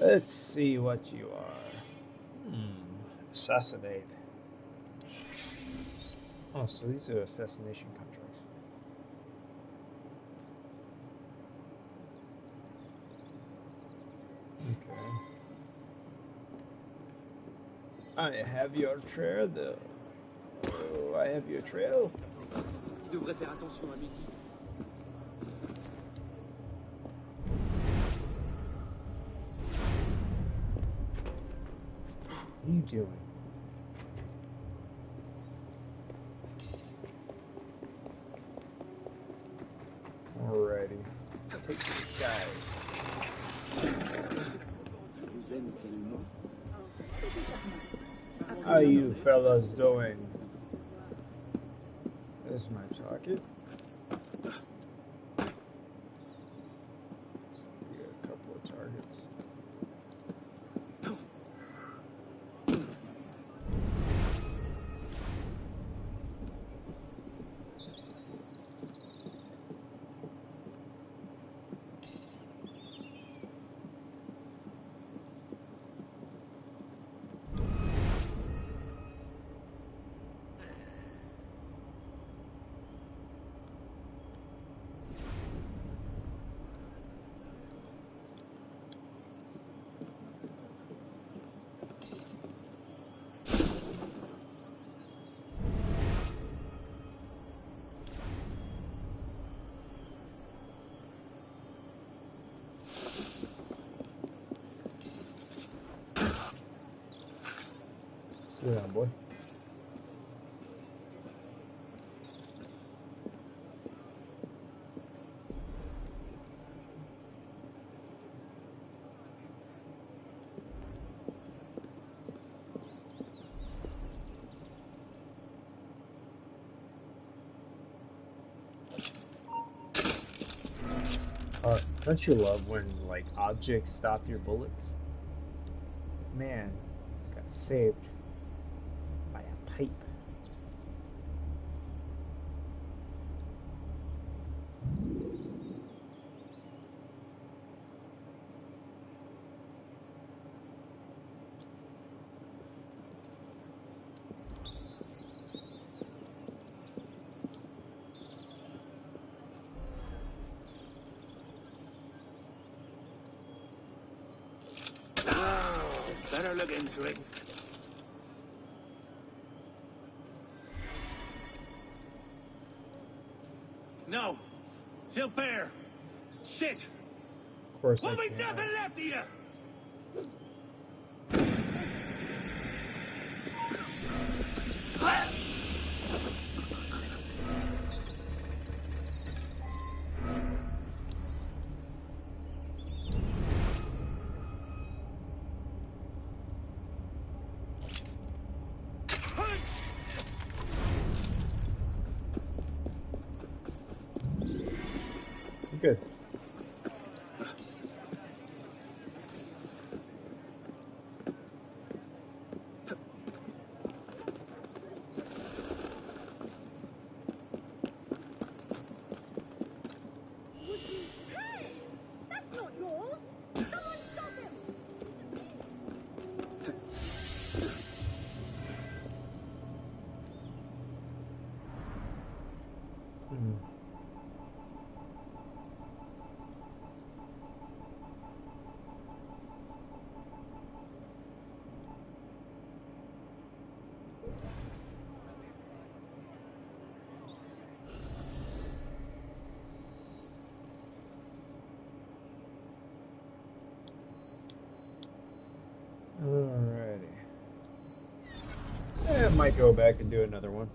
Let's see what you are. Assassinate. Oh, so these are assassination contracts. Okay. I have your trail, though. Oh, I have your trail. Il devrait faire attention à midi. What are you doing? Alrighty. Take these guys. How you fellas doing? There's my target. We got a couple of targets. Sit down, boy. Don't you love when, like, objects stop your bullets? Man, got saved by a pipe. Better look into it. No. Still bear. Shit. Of course We'll I be can't. nothing left of you. Good. Hey! That's not yours! Someone stop him! Alrighty. I might go back and do another one.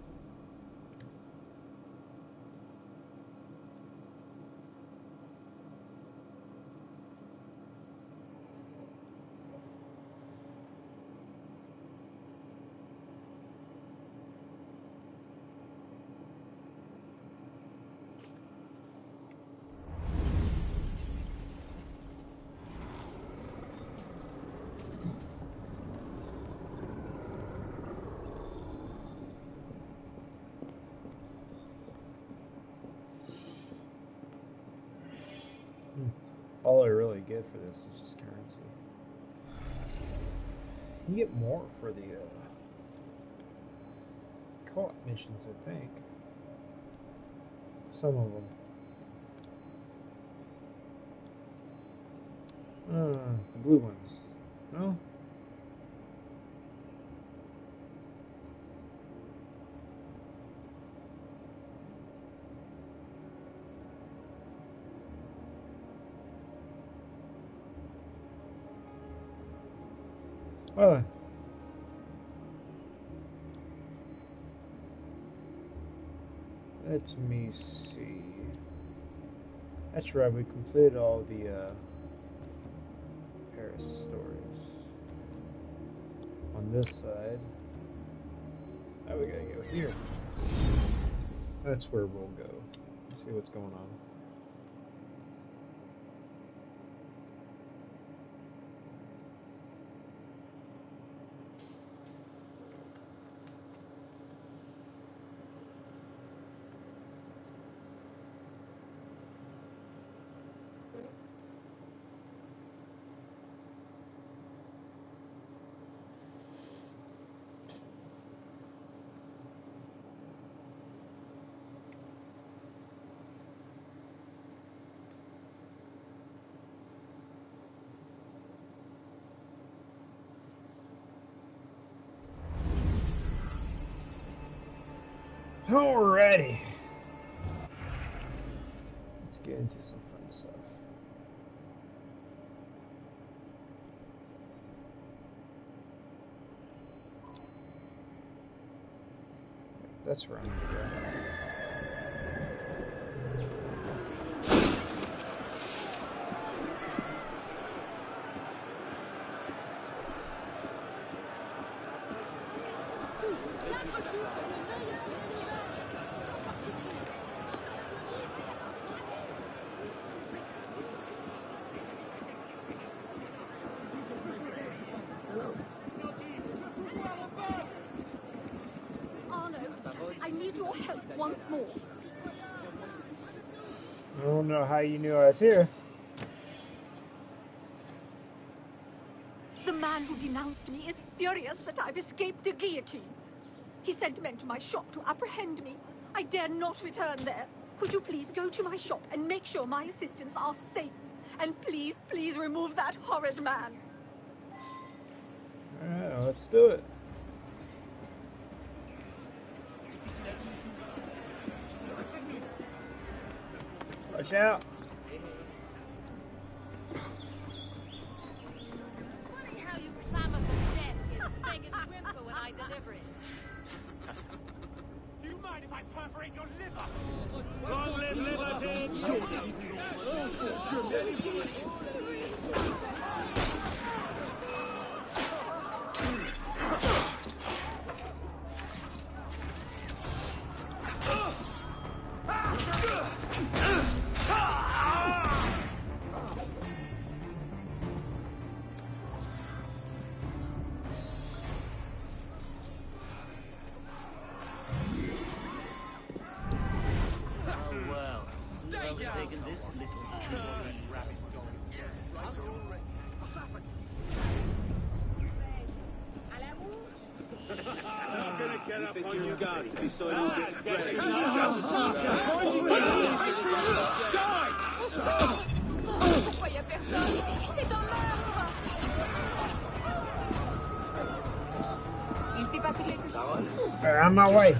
All I really get for this is just currency. You get more for the co-op missions, I think. Some of them. The blue ones. No? Well then. Let me see. That's right, we completed all the Paris stories. On this side. Now we gotta go here. That's where we'll go. See what's going on. Alrighty. Let's get into some fun stuff. That's where I'm gonna go. Arno, I need your help once more. I don't know how you knew I was here. The man who denounced me is furious that I've escaped the guillotine. He sent men to my shop to apprehend me. I dare not return there. Could you please go to my shop and make sure my assistants are safe? And please, please remove that horrid man. Alright, let's do it. Watch out. Funny how you clamor for death yet beg and whimper when I deliver it. Do you mind if I perforate your liver? Long live liberty! Pourquoi y a personne? C'est un meurtre! Il s'est passé quelque chose? On my way.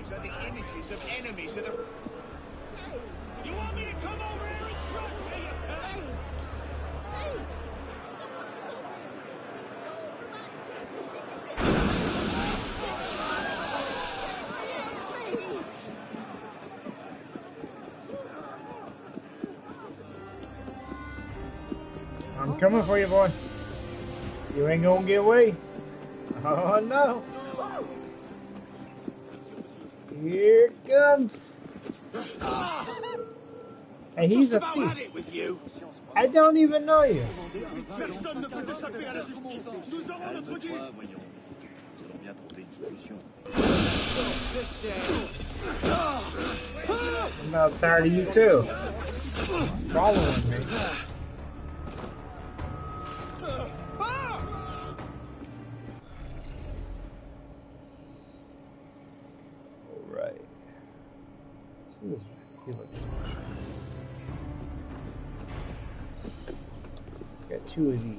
These are the images of enemies of the... You want me to come over here and crush you, you pig? I'm coming for you, boy. You ain't gonna get away. Oh no. Here it comes. Hey, he's a thief. Had it with you. I don't even know you. Personne ne peut échapper à la justice. Nous aurons notre due. I'm about tired of you too. Following me. Alright. He looks smart. Got two of these.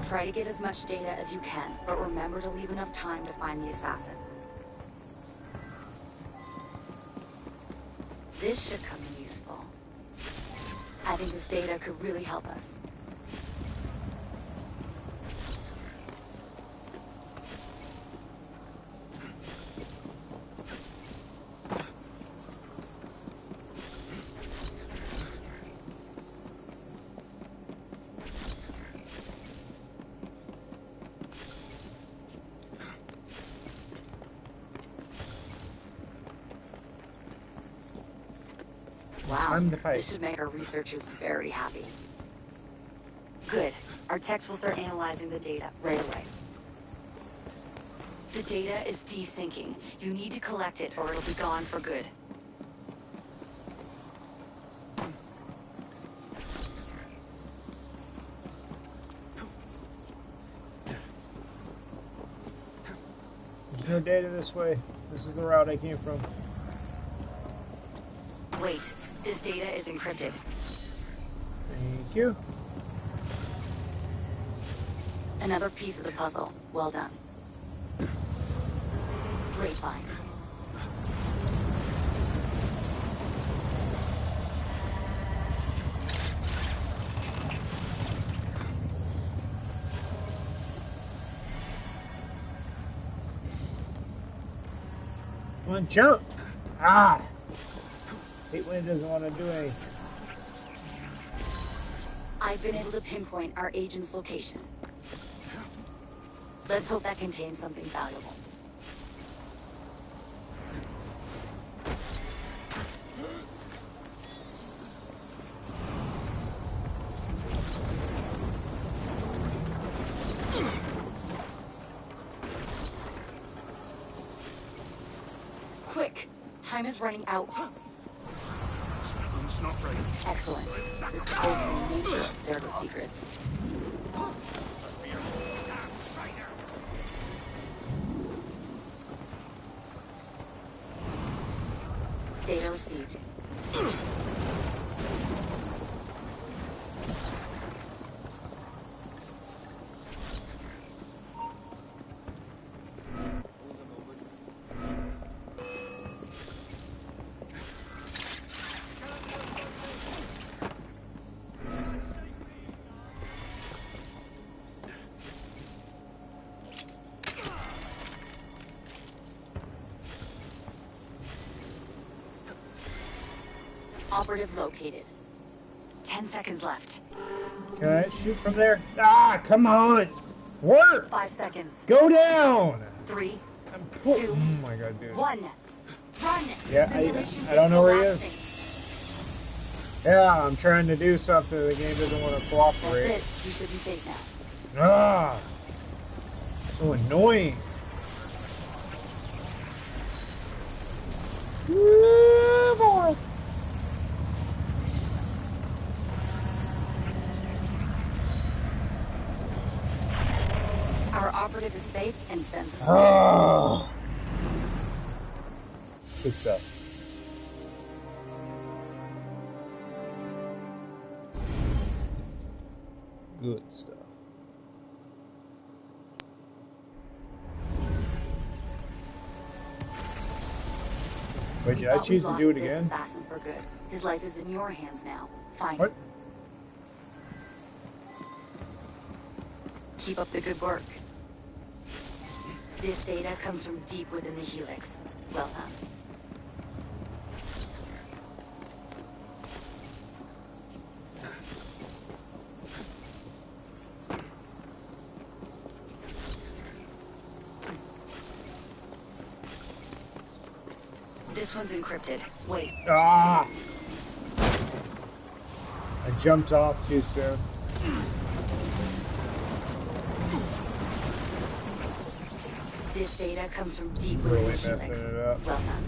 Try to get as much data as you can, but remember to leave enough time to find the assassin. This should come in useful. I think this data could really help us. Wow, this should make our researchers very happy. Good. Our techs will start analyzing the data right away. The data is desyncing. You need to collect it or it'll be gone for good. There's no data this way. This is the route I came from. Wait, this data is encrypted. Thank you. Another piece of the puzzle. Well done. Great find. Come on, jump! Ah! Hate when it doesn't want to do anything. I've been able to pinpoint our agent's location. Let's hope that contains something valuable. Quick! Time is running out. It's not ready. Excellent. This proves the nature of Serre's secrets. Data received. Operative located. 10 seconds left. Can I shoot from there? Ah, come on! Work! 5 seconds. Go down! 3, I'm 2, oh my god, dude. 1. Run! Yeah, I don't know where he is. Yeah, I'm trying to do something. The game doesn't want to cooperate. That's it. You should be safe now. Ah, so annoying. Woo, boy. Our operative is safe and sends us Oh. Good stuff. Good stuff. Wait, did I choose to do it again? Assassin for good. His life is in your hands now. Find What? him. Keep up the good work. This data comes from deep within the Helix. Well done. This one's encrypted. Wait. Ah! I jumped off too soon. This data comes from deep Really within the messing Helix. it up. Well done.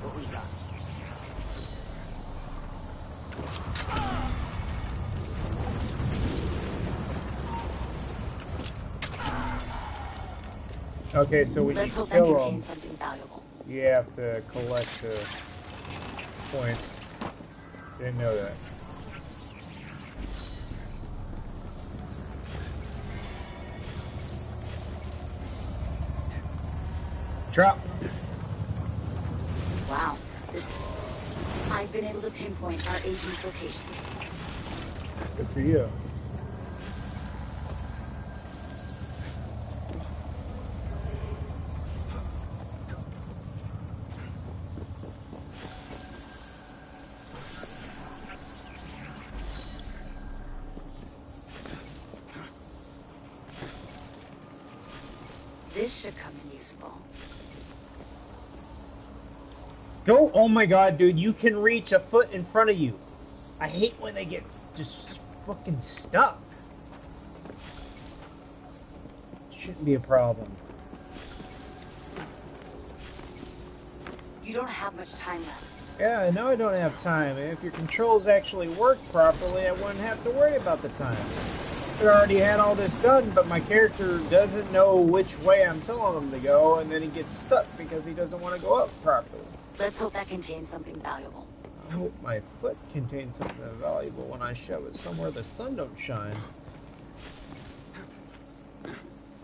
What was that? Okay, so when Let's you hope that kill contains them, something valuable. you have to collect points. Didn't know that. Drop. Wow. I've been able to pinpoint our agent's location. Good for you. This should come in useful. Go! Oh my god, dude, you can reach a foot in front of you. I hate when they get just fucking stuck. Shouldn't be a problem. You don't have much time left. Yeah, I know I don't have time. And if your controls actually work properly, I wouldn't have to worry about the time. I already had all this done, but my character doesn't know which way I'm telling him to go, and then he gets stuck because he doesn't want to go up properly. Let's hope that contains something valuable. I hope my foot contains something valuable when I shove it somewhere the sun don't shine.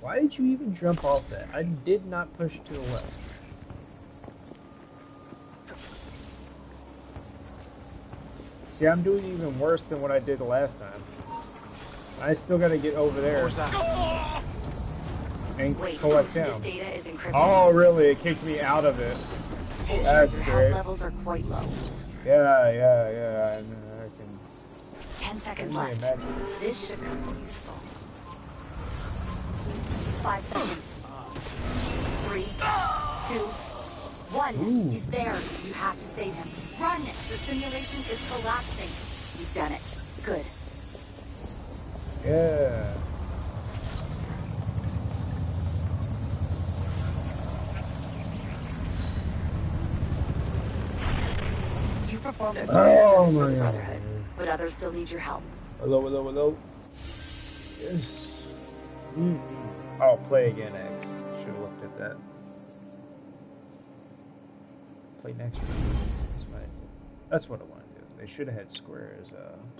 Why did you even jump off that? I did not push to the left. See, I'm doing even worse than what I did the last time. I still gotta get over there and Wait, collect this him. data is encrypted. Oh, really? It kicked me out of it. That's Your great. health levels are quite low. Yeah. I can 10 seconds only left. imagine. This should come in useful. 5 seconds. 3, 2, 1. Ooh. He's there. You have to save him. Run! The simulation is collapsing. You've done it. Good. Yeah. You performed a great Oh service for my the god. Brotherhood, but others still need your help. Hello. Yes. Oh, play again, X. Should have looked at that. Play next round. That's what I want to do. They should have had squares.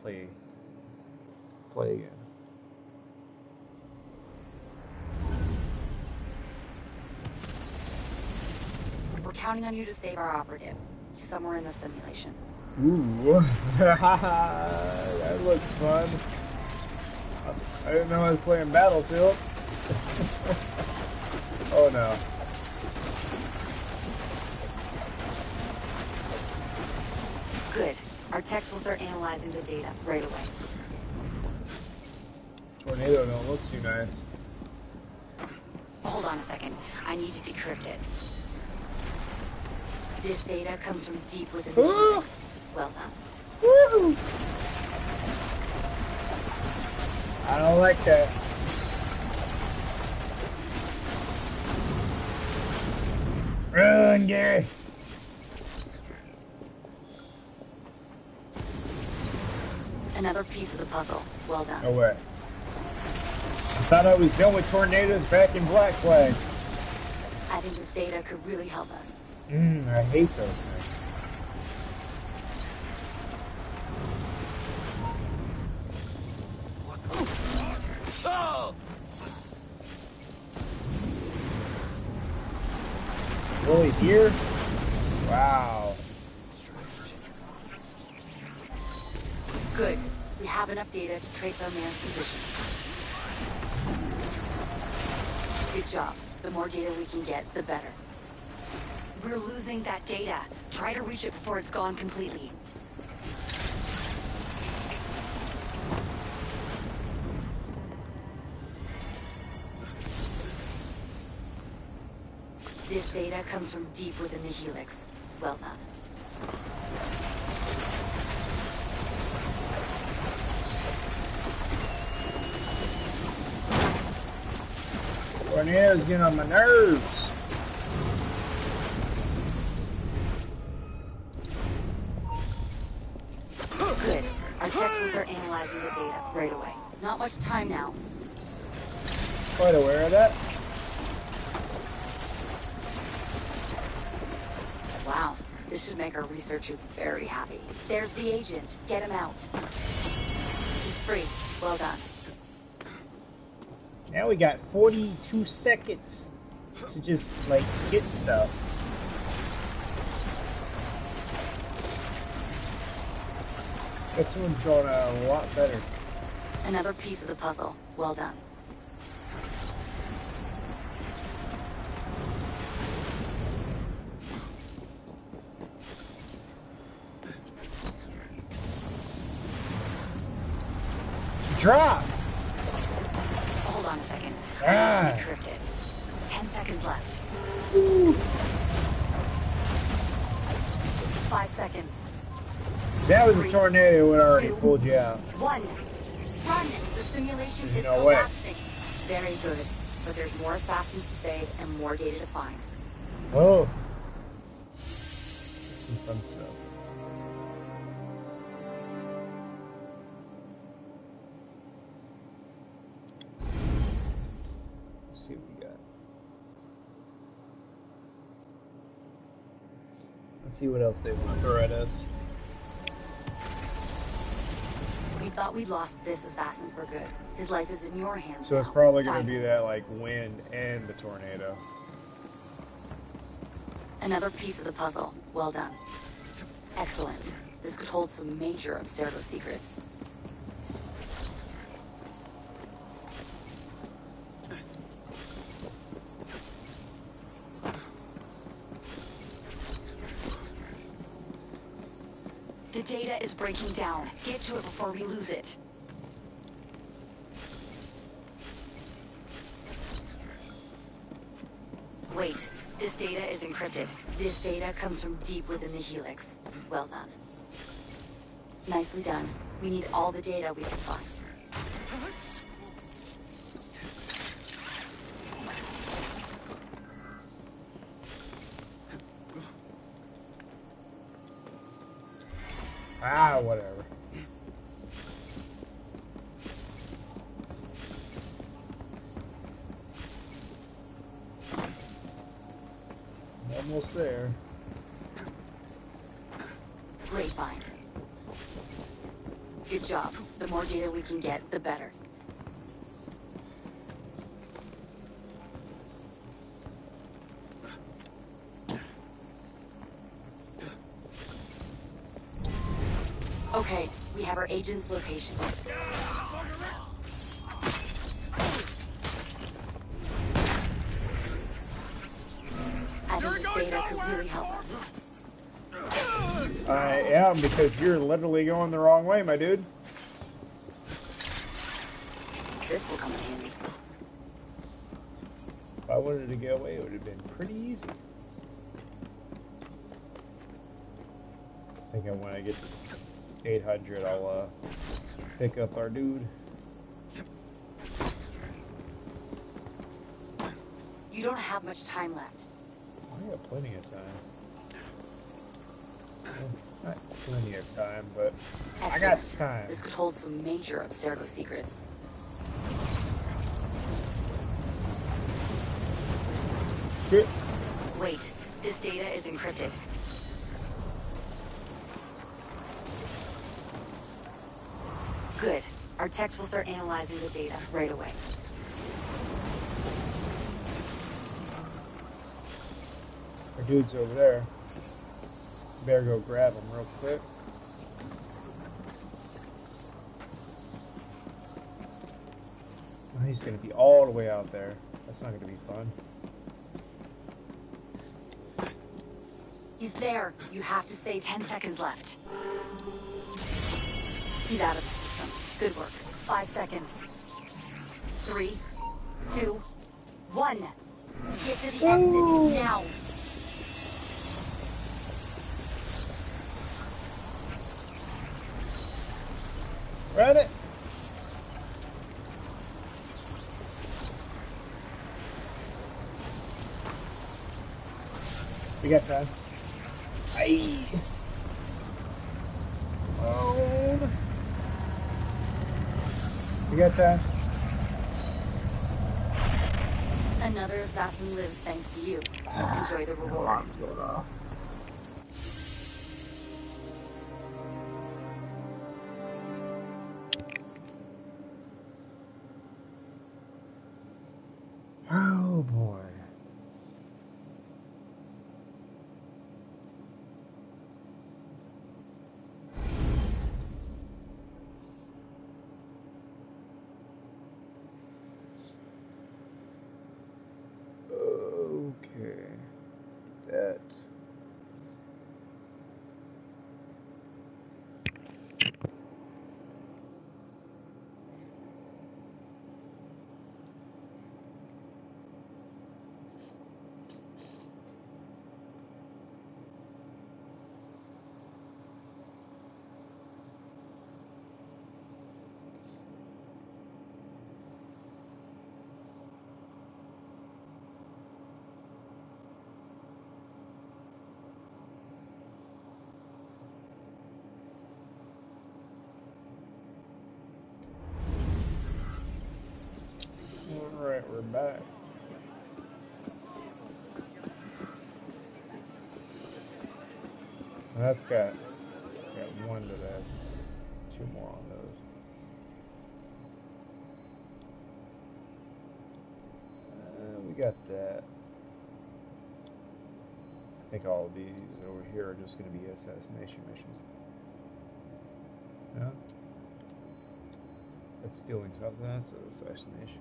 Play again. We're counting on you to save our operative. He's somewhere in the simulation. Ooh, that looks fun. I didn't know I was playing Battlefield. Oh no. Good. Our techs will start analyzing the data right away. Tornado don't look too nice. Hold Hold on a second. I need to decrypt it. This data comes from deep within the helix. Well done. Woo! I don't like that. Run, Gary. Another piece of the puzzle. Well done. No way. I thought I was done with tornadoes back in Black Flag. I think this data could really help us. I hate those things. Oh! Really here? Wow. Good. We have enough data to trace our man's position. Good job. The more data we can get, the better. We're losing that data. Try to reach it before it's gone completely. This data comes from deep within the helix. Well done. Tornadoes getting on my nerves. Good. Our techs will start analyzing the data right away. Not much time now. Quite aware of that. Wow. This should make our researchers very happy. There's the agent. Get him out. He's free. Well done. Now we got 42 seconds to just, like, get stuff. This one's going a lot better. Another piece of the puzzle. Well done. Drop! Hold on a second. I Ah. need to decrypt it. 10 seconds left. Ooh. 5 seconds. That was a tornado that already pulled you out. 1. Run! The simulation is No way. collapsing. Very good. But there's more assassins to save and more data to find. Oh. Some fun stuff. Let's see what we got. Let's see what else they want to throw at us. We thought we'd lost this assassin for good. His life is in your hands So now. it's probably going Find to be him. that, like, wind and the tornado. Another piece of the puzzle. Well done. Excellent. This could hold some major Abstergo secrets. The data is breaking down. Get to it before we lose it. Wait, this data is encrypted. This data comes from deep within the helix. Well done. Nicely done. We need all the data we can find. Ah, whatever. Almost there. Great find. Good job. The more data we can get, the better. Okay, we have our agent's location. I think this data could really help us. I am, because you're literally going the wrong way, my dude. This will come in handy. If I wanted to get away, it would have been pretty easy. I think when I get to 800, I'll pick up our dude. You don't have much time left. I got plenty of time. Well, not plenty of time, but Excellent. I got time. This could hold some major Abstergo secrets. Good. Wait, this data is encrypted. Good. Our techs will start analyzing the data right away. Our dude's over there. Better go grab him real quick. Oh, he's gonna be all the way out there. That's not gonna be fun. He's there. You have to stay 10 seconds left. He's out of the system. Good work. 5 seconds. 3, 2, 1. Get to the exit now. Grab it. We got time. Aye. Oh. We got time. Another assassin lives thanks to you. Enjoy the reward. Alarm's going off. Oh boy. Okay. That. Alright, we're back. That's got one to that. 2 more on those. We got that. I think all of these over here are just going to be assassination missions. No? That's stealing something. That's an assassination.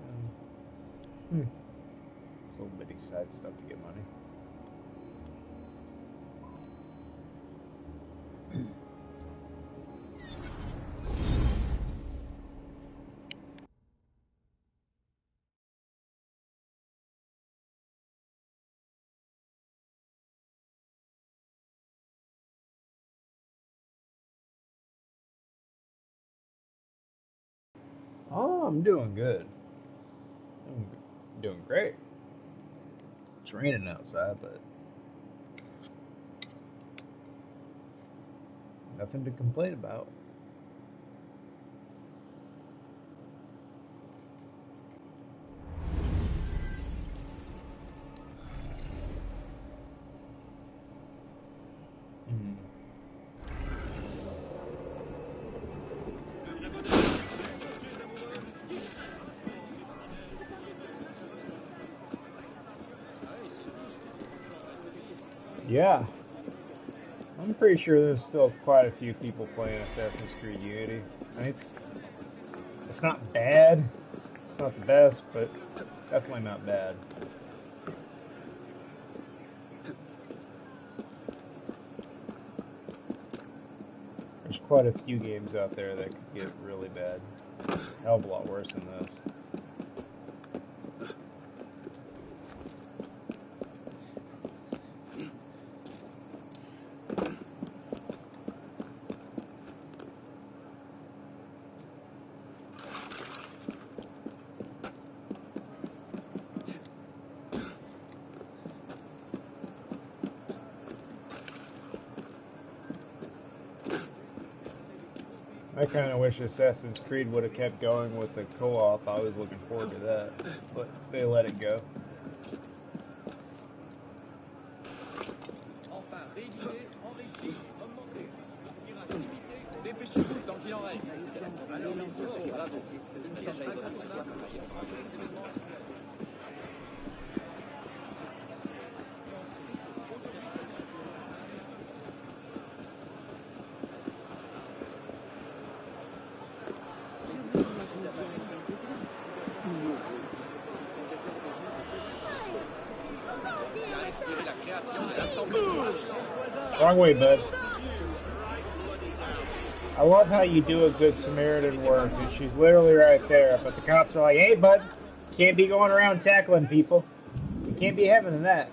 It's a little bitty side stuff to get money. Oh, I'm doing good. I'm doing great. It's raining outside, but nothing to complain about. Yeah, I'm pretty sure there's still quite a few people playing Assassin's Creed Unity. I mean, it's not bad. It's not the best, but definitely not bad. There's quite a few games out there that could get really bad. A hell of a lot worse than this. I kind of wish Assassin's Creed would have kept going with the co-op. I was looking forward to that, but they let it go. Wrong way, bud. I love how you do a good Samaritan work, and she's literally right there, but the cops are like, hey, bud, can't be going around tackling people. You can't be having that.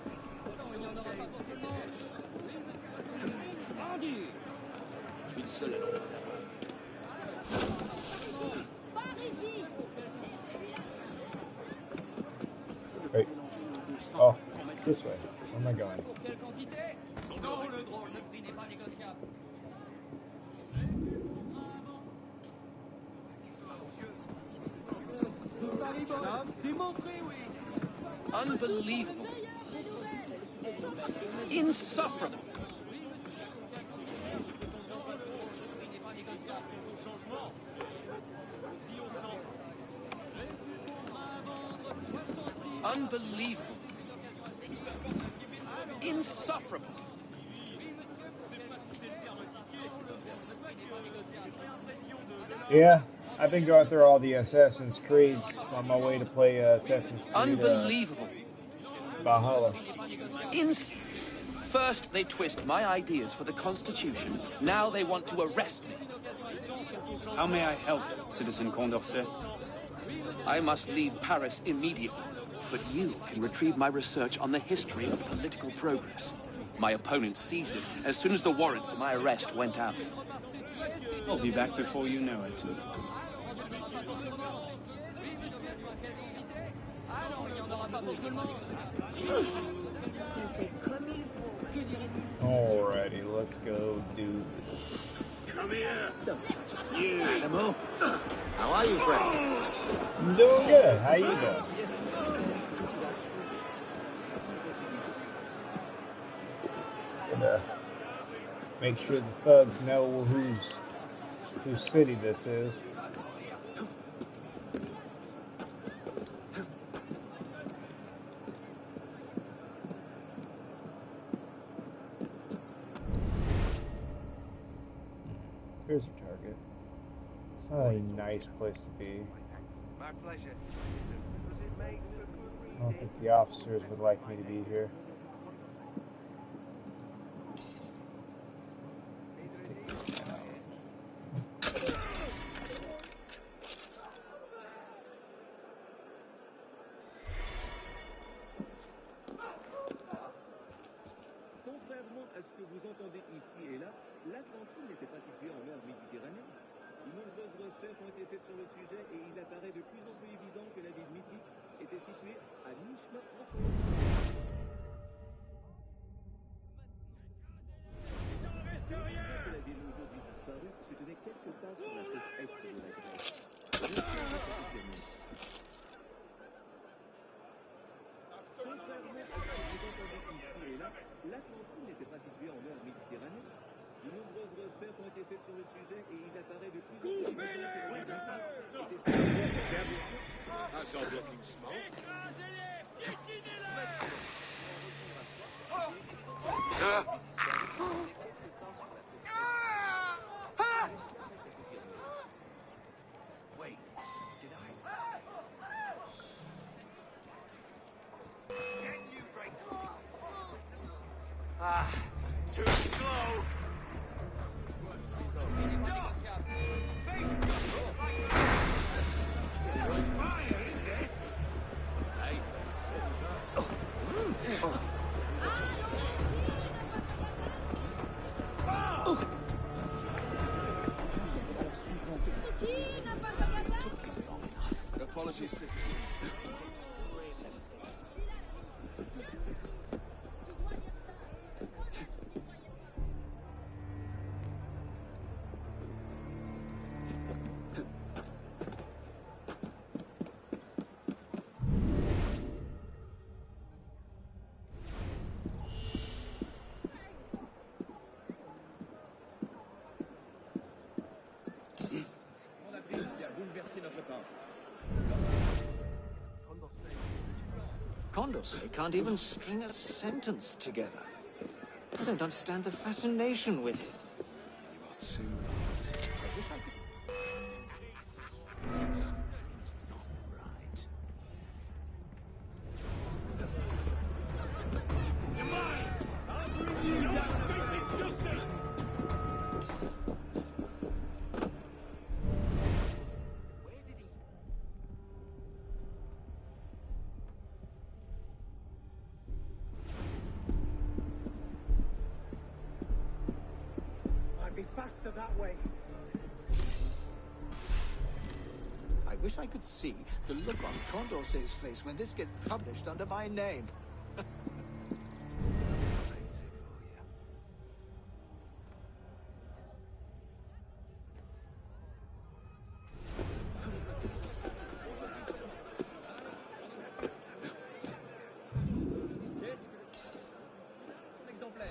Wait. Oh, it's this way. Where am I going? Unbelievable. Insufferable. Unbelievable. Insufferable. Yeah, I've been going through all the Assassin's Creeds on my way to play Assassin's Creed. Unbelievable. Valhalla. First, they twist my ideas for the Constitution. Now they want to arrest me. How may I help, Citizen Condorcet? I must leave Paris immediately. But you can retrieve my research on the history of political progress. My opponent seized it as soon as the warrant for my arrest went out. I'll be back before you know it. Alrighty, let's go do this. Come here. You animal. How are you, friend? I'm doing good. How you doing? Gonna make sure the thugs know whose city this is. Here's a target. It's not a nice place to be. My pleasure. I don't think the officers would like me to be here. Let's take this guy out. Contrairement à ce que vous entendez ici et là, l'Atlantide n'était pas située en mer Méditerranée. De nombreuses recherches ont été faites sur le sujet et il apparaît de plus en plus évident que la ville mythique était située à mi-chemin entre les que la ville aujourd'hui disparue se tenait quelque part sur la côte est de la Grèce. Contrairement à ce que vous entendez ici et là, l'Atlantide n'était pas située en mer Méditerranée. De nombreuses recherches ont été faites sur le sujet et il apparaît de plus en plus évident que la ville mythique était située Wait, did I? Can you break? Ah, too slow. Stop! Fire, is there? Hey. Apologies, citizen. Condorcet can't even string a sentence together. I don't understand the fascination with him. You are too right. I wish I could... Not right. You're mine! I'll bring you down to justice! Where did he... I'd be faster that way. I wish I could see the look on Condorcet's face when this gets published under my name. Son exemplaire.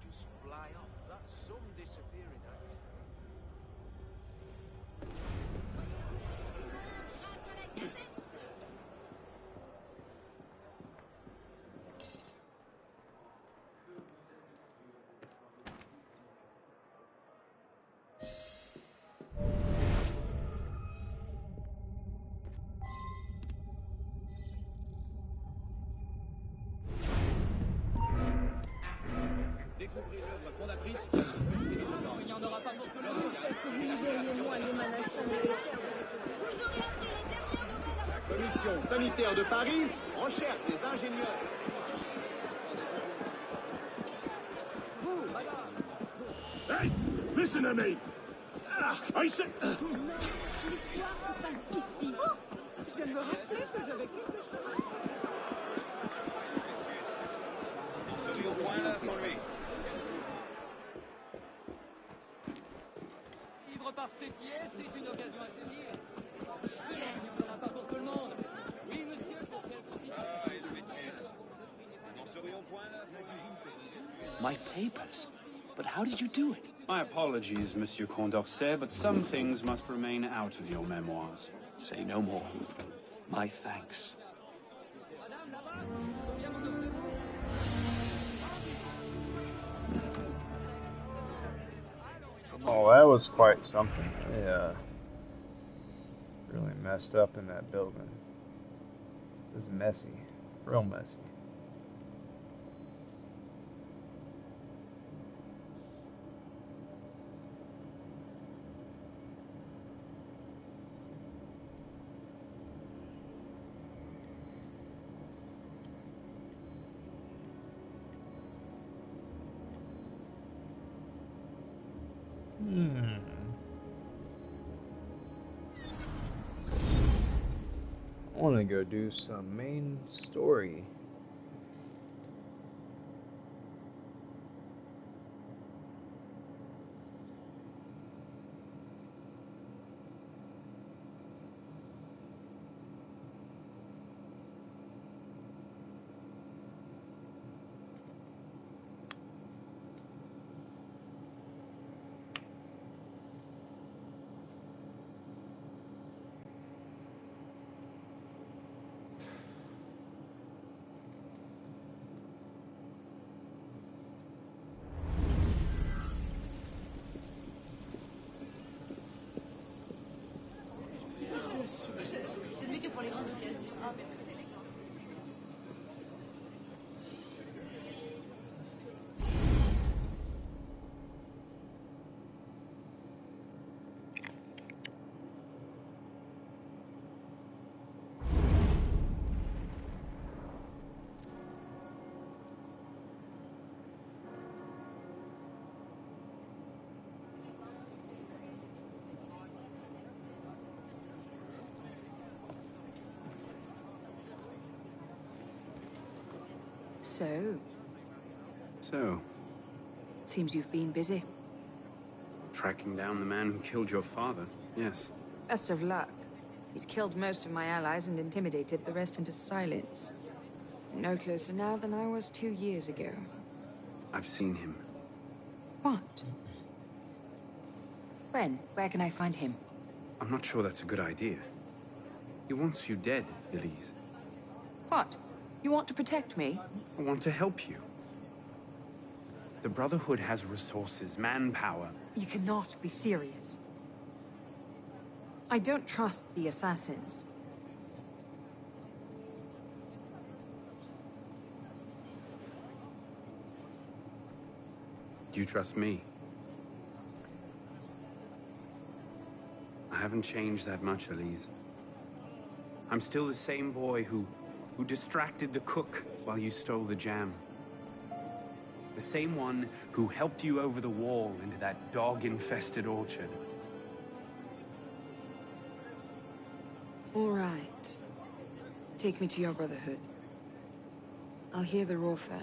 You just fly off. That's some disappearing act. Découvrez l'œuvre fondatrice qui a bouleversé notre temps. Il n'y en aura pas pour tout le monde. La commission sanitaire de Paris recherche des ingénieurs. Vous, madame. Hey! Listen to me! I said... L'histoire se passe ici. Je viens de me rappeler que j'avais quelque chose. On se met au point là sans lui. Vivre par sétier, c'est une occasion à saisir. Il n'y en aura pas pour tout le monde. Oui, monsieur, pour quel souci? Ah, et le métier. Nous n'en serions point là sans lui. My papers? But how did you do it? My apologies, Monsieur Condorcet, but some things must remain out of your memoirs. Say no more. My thanks. Madame, là-bas, combien m'en offrez-vous? Oh, that was quite something. Yeah. Really messed up in that building. It was messy. Real messy. I want to go do some main story. C'est mieux que pour les grandes pièces. So, Seems you've been busy. tracking down the man who killed your father, yes. Best of luck. He's killed most of my allies and intimidated the rest into silence. No closer now than I was 2 years ago. I've seen him. What? When? Where can I find him? I'm not sure that's a good idea. He wants you dead, Élise. What? You want to protect me? I want to help you. The Brotherhood has resources, manpower. You cannot be serious. I don't trust the assassins. Do you trust me? I haven't changed that much, Élise. I'm still the same boy who distracted the cook while you stole the jam. The same one who helped you over the wall into that dog-infested orchard. All right. Take me to your Brotherhood. I'll hear their offer.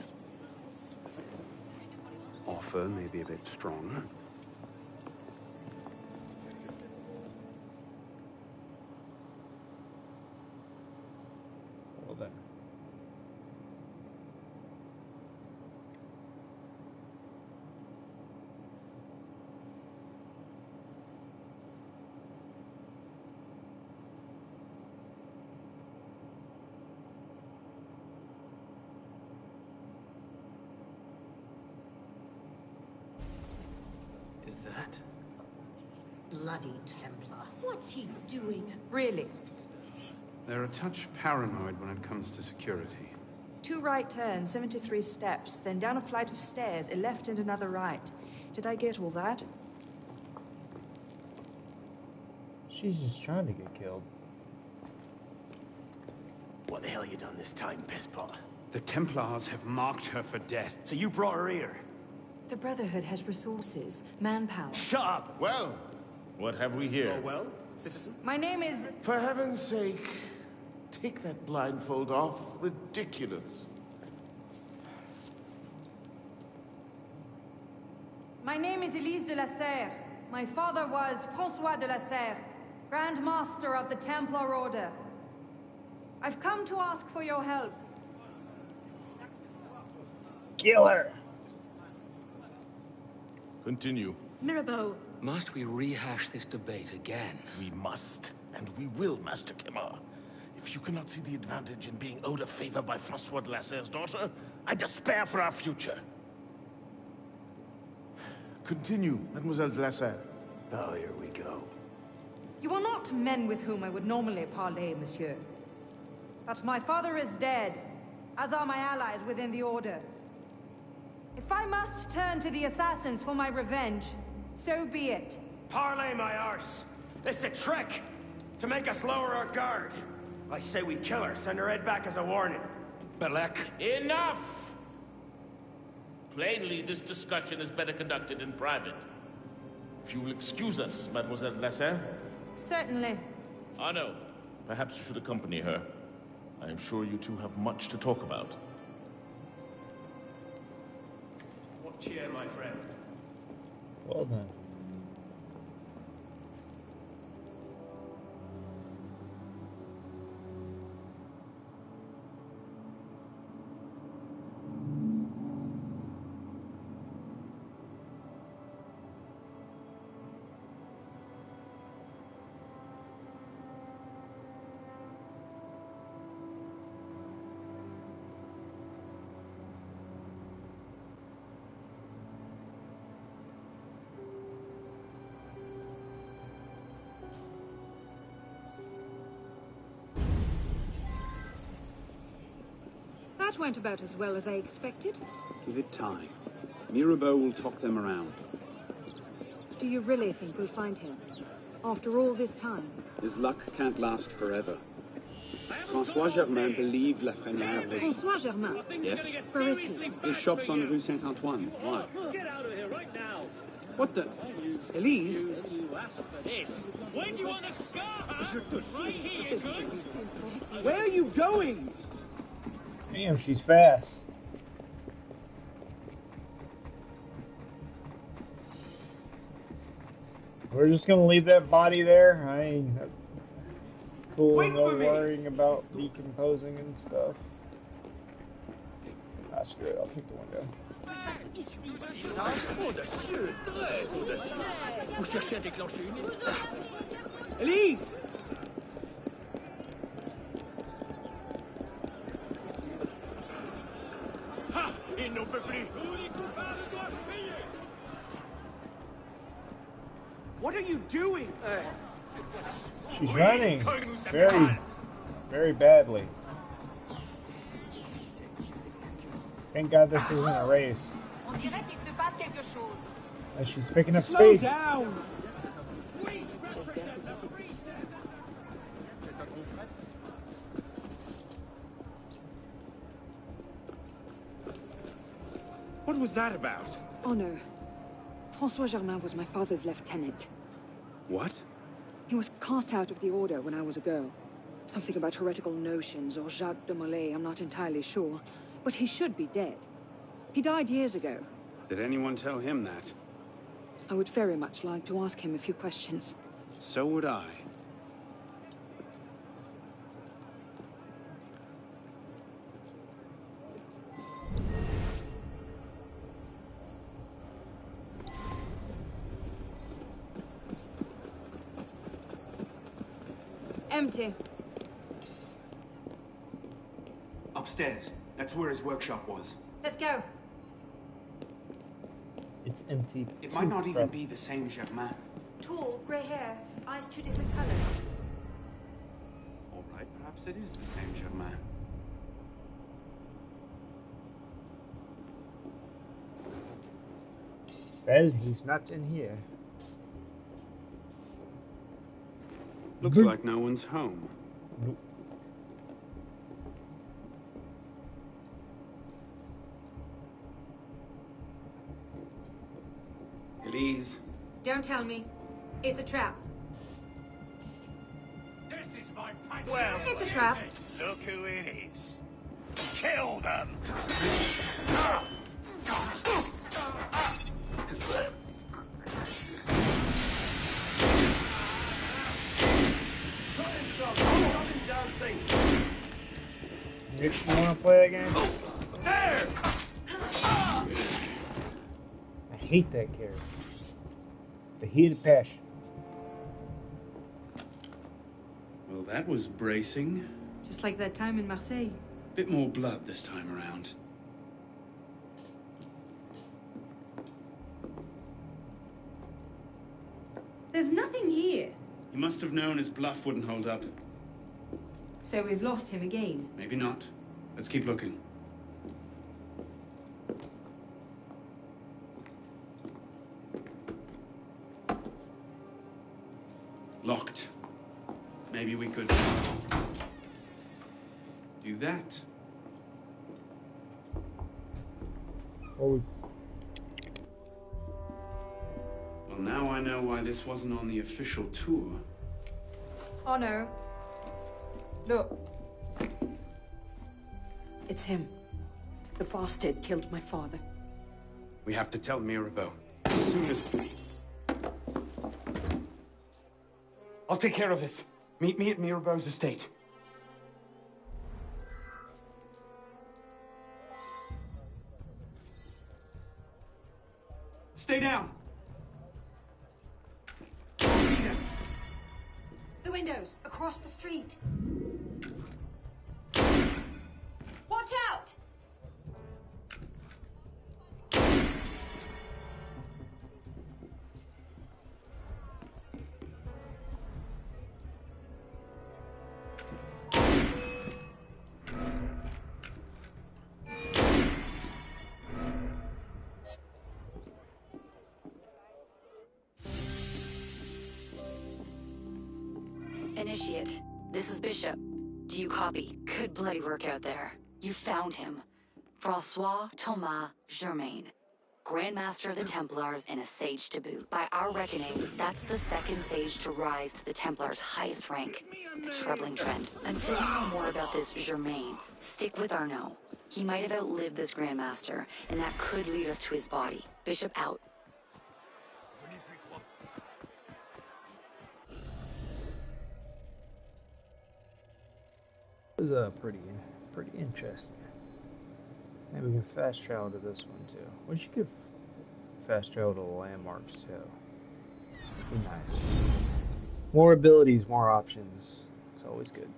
Offer may be a bit strong. Well then. Is that? Bloody Templar. What's he doing? Really? They're a touch paranoid when it comes to security. 2 right turns, 73 steps, then down a flight of stairs, a left and another right. Did I get all that? She's just trying to get killed. What the hell you done this time, pisspot? The Templars have marked her for death. So you brought her here? The Brotherhood has resources, manpower. Shut up! Well, what have we here? Oh, well, citizen? My name is... For heaven's sake, take that blindfold off. Ridiculous. My name is Élise de la Serre. My father was François de la Serre, Grand Master of the Templar Order. I've come to ask for your help. Kill her! Continue. Mirabeau. Must we rehash this debate again? We must, and we will, Master Kemar. If you cannot see the advantage in being owed a favor by François de la Serre's daughter, I despair for our future. Continue, Mademoiselle de la Serre. Oh, here we go. You are not men with whom I would normally parley, monsieur. But my father is dead, as are my allies within the Order. If I must turn to the assassins for my revenge, so be it. Parley, my arse! It's a trick! To make us lower our guard. I say we kill her, send her head back as a warning. Belek. Enough! Plainly, this discussion is better conducted in private. If you will excuse us, Mademoiselle de la Serre. Certainly. Arno. Perhaps you should accompany her. I am sure you two have much to talk about. What cheer, my friend? Well done. That went about as well as I expected. Give it time. Mirabeau will talk them around. Do you really think we'll find him? After all this time? His luck can't last forever. François Germain believed Lafrenière was... François Germain? Yes. Where is he? His shop's on the Rue Saint-Antoine. Why? Get out of here right now! What the... Élise? You asked for this. Where do you want to scar, huh? Right here, good? Where are you going? Damn, she's fast. We're just gonna leave that body there. I mean, that's cool. No worrying about decomposing and stuff. Ah, screw it. I'll take the window. Audacieux, très audacieux. Vous cherchez à déclencher une... Élise! Il n'en peut plus. Tous les coupables doivent payer. What are you doing? She's running very, very badly. Thank God this isn't a race. On dirait qu'il se passe quelque chose. As she's picking up Slow speed. down! What was that about? Oh no. François Germain was my father's lieutenant. What? He was cast out of the order when I was a girl. Something about heretical notions or Jacques de Molay, I'm not entirely sure. But he should be dead. He died years ago. Did anyone tell him that? I would very much like to ask him a few questions. So would I. Empty. Upstairs. That's where his workshop was. Let's go. It's empty. It might not even be the same Germain. Tall, grey hair, eyes two different colors. All right, perhaps it is the same Germain. Well, he's not in here. Looks like no one's home. Nope. Élise. Don't tell me. It's a trap. This is my pipe. Well, It's a trap. look who it is. Kill them! You want to play that game? There! I hate that character. The heat of passion. Well, that was bracing. Just like that time in Marseille. Bit more blood this time around. There's nothing here. He must have known his bluff wouldn't hold up. So we've lost him again. Maybe not. Let's keep looking. Locked. Maybe we could do that. Oh. Well, now I know why this wasn't on the official tour. Oh no. Look. It's him. The bastard killed my father. We have to tell Mirabeau as soon as... I'll take care of this. Meet me at Mirabeau's estate. Stay down. See them. The windows across the street. Watch out! Initiate, this is Bishop. Do you copy? Good bloody work out there. You found him. François Thomas Germain, Grandmaster of the Templars and a sage to boot. By our reckoning, that's the second sage to rise to the Templars' highest rank. A troubling trend. Until we know more about this Germain, stick with Arno. He might have outlived this Grandmaster, and that could lead us to his body. Bishop out. This is pretty interesting. Maybe we can fast travel to this one too. We should give fast travel to the landmarks too. Be nice. More abilities, more options. It's always good.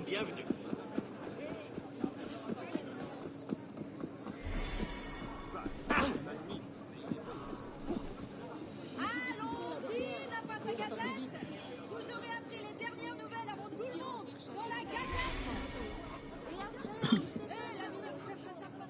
bienvenue. Allons, qui n'a pas sa gazette? Vous aurez appris les dernières nouvelles avant tout le monde dans la gazette. Et après, la minute cherche sa place.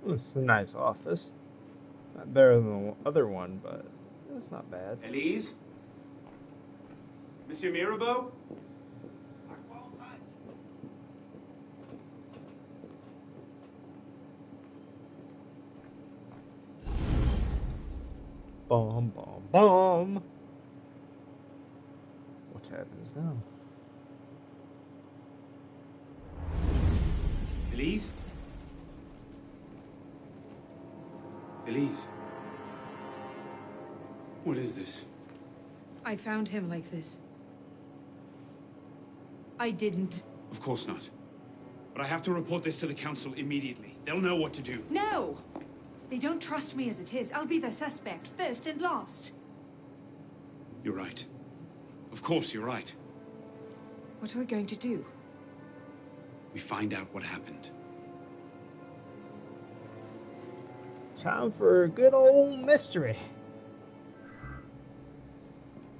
This is a nice office. Not better than the other one, but it's not bad. Élise? Monsieur Mirabeau? Bomb, bomb, bomb. What happens now? Élise? Élise? What is this? I found him like this. I didn't. Of course not. But I have to report this to the council immediately. They'll know what to do. No! They don't trust me as it is. I'll be the suspect, first and last. You're right. Of course you're right. What are we going to do? We find out what happened. Time for a good old mystery.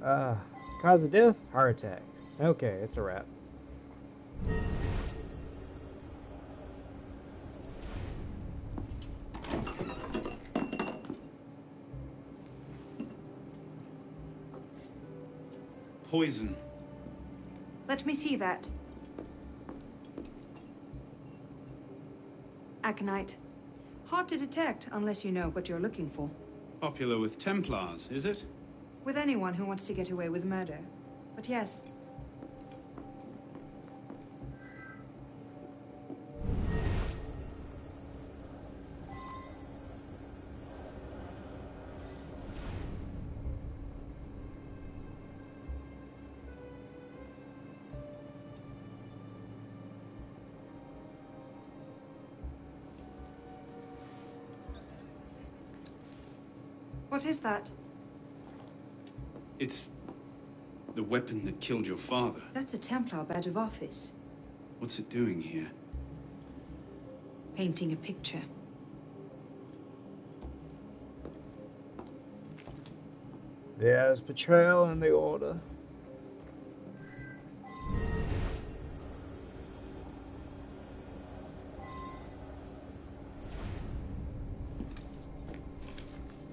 Cause of death? Heart attack. Okay, it's a wrap. Poison. Let me see that. Aconite. Hard to detect unless you know what you're looking for. Popular with Templars, is it? With anyone who wants to get away with murder. But yes. What is that? It's the weapon that killed your father. That's a Templar badge of office. What's it doing here? Painting a picture. There's betrayal in the order.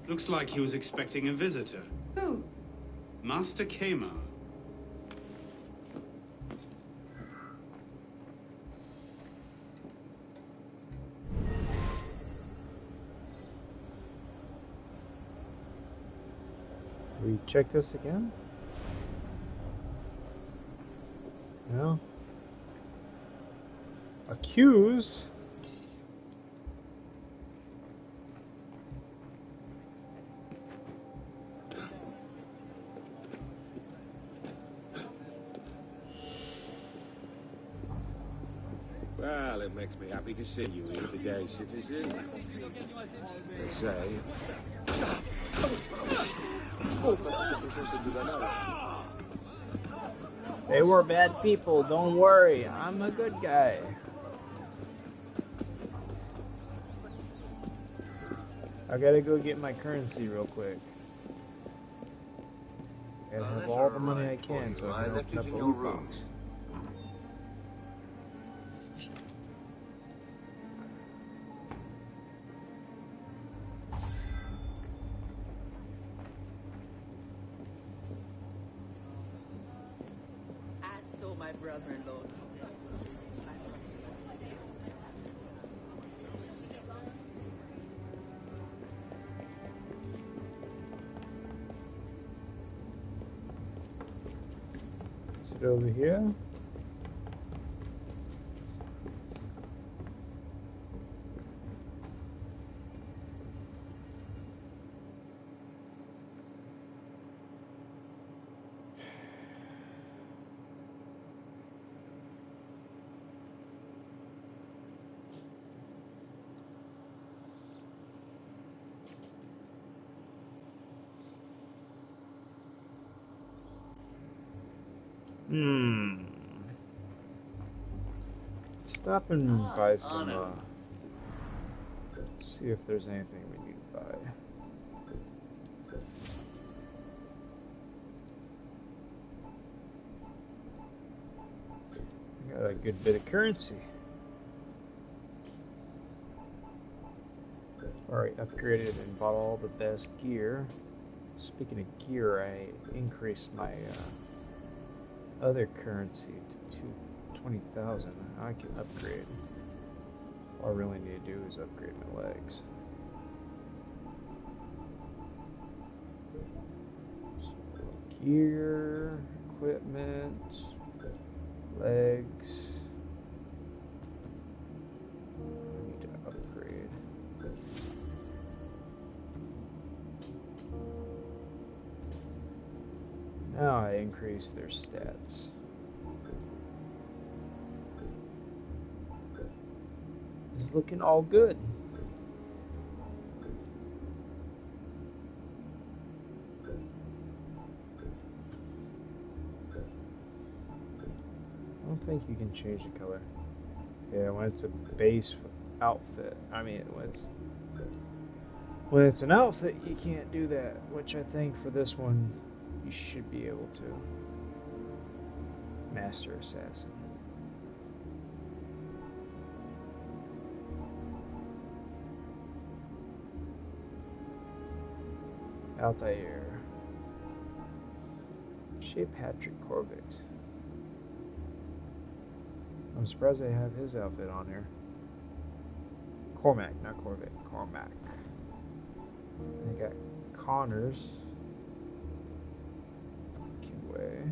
Looks like he was expecting a visitor. Who? Master Kema. We check this again? No. Accuse? Well, it makes me happy to see you here today, citizen. They say... They were bad people, don't worry. I'm a good guy. I gotta go get my currency real quick. Gotta have all the money I can so I can open up a loot box. My brother-in-law. Is it over here? Stopping by some, see if there's anything we need to buy. Got a good bit of currency. Alright, upgraded and bought all the best gear. Speaking of gear, I increased my other currency to 20,000. I can upgrade. All I really need to do is upgrade my legs. So, gear, equipment, legs. I need to upgrade. Now I increase their stats. This is looking all good. I don't think you can change the color. Yeah, when it's a base outfit. I mean, when it's an outfit, you can't do that. Which I think for this one, you should be able to. Master Assassin. Altair. Shea Patrick Corvette. I'm surprised they have his outfit on here. Cormac, not Corvette. Cormac. They got Connors. Kenway.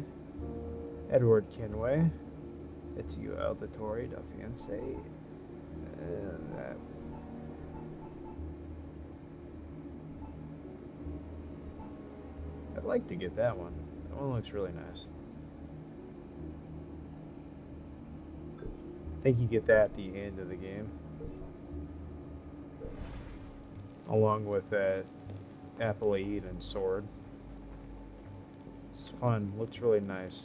Edward Kenway. It's you, Alvatori, the fiance. I'd like to get that one. That one looks really nice. I think you get that at the end of the game. Along with that Apple Eden sword. It's fun. Looks really nice.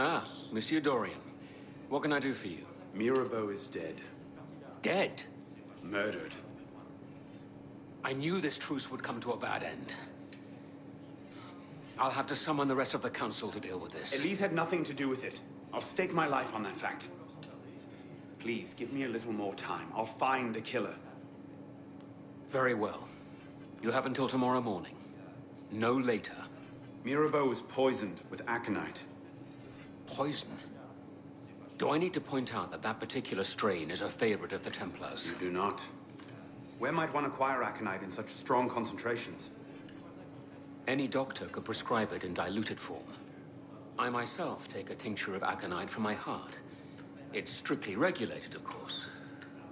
Ah, Monsieur Dorian. What can I do for you? Mirabeau is dead. Dead? Murdered. I knew this truce would come to a bad end. I'll have to summon the rest of the council to deal with this. Élise had nothing to do with it. I'll stake my life on that fact. Please, give me a little more time. I'll find the killer. Very well. You have until tomorrow morning. No later. Mirabeau was poisoned with aconite. Poison? Do I need to point out that that particular strain is a favorite of the Templars? You do not. Where might one acquire aconite in such strong concentrations? Any doctor could prescribe it in diluted form. I myself take a tincture of aconite for my heart. It's strictly regulated, of course.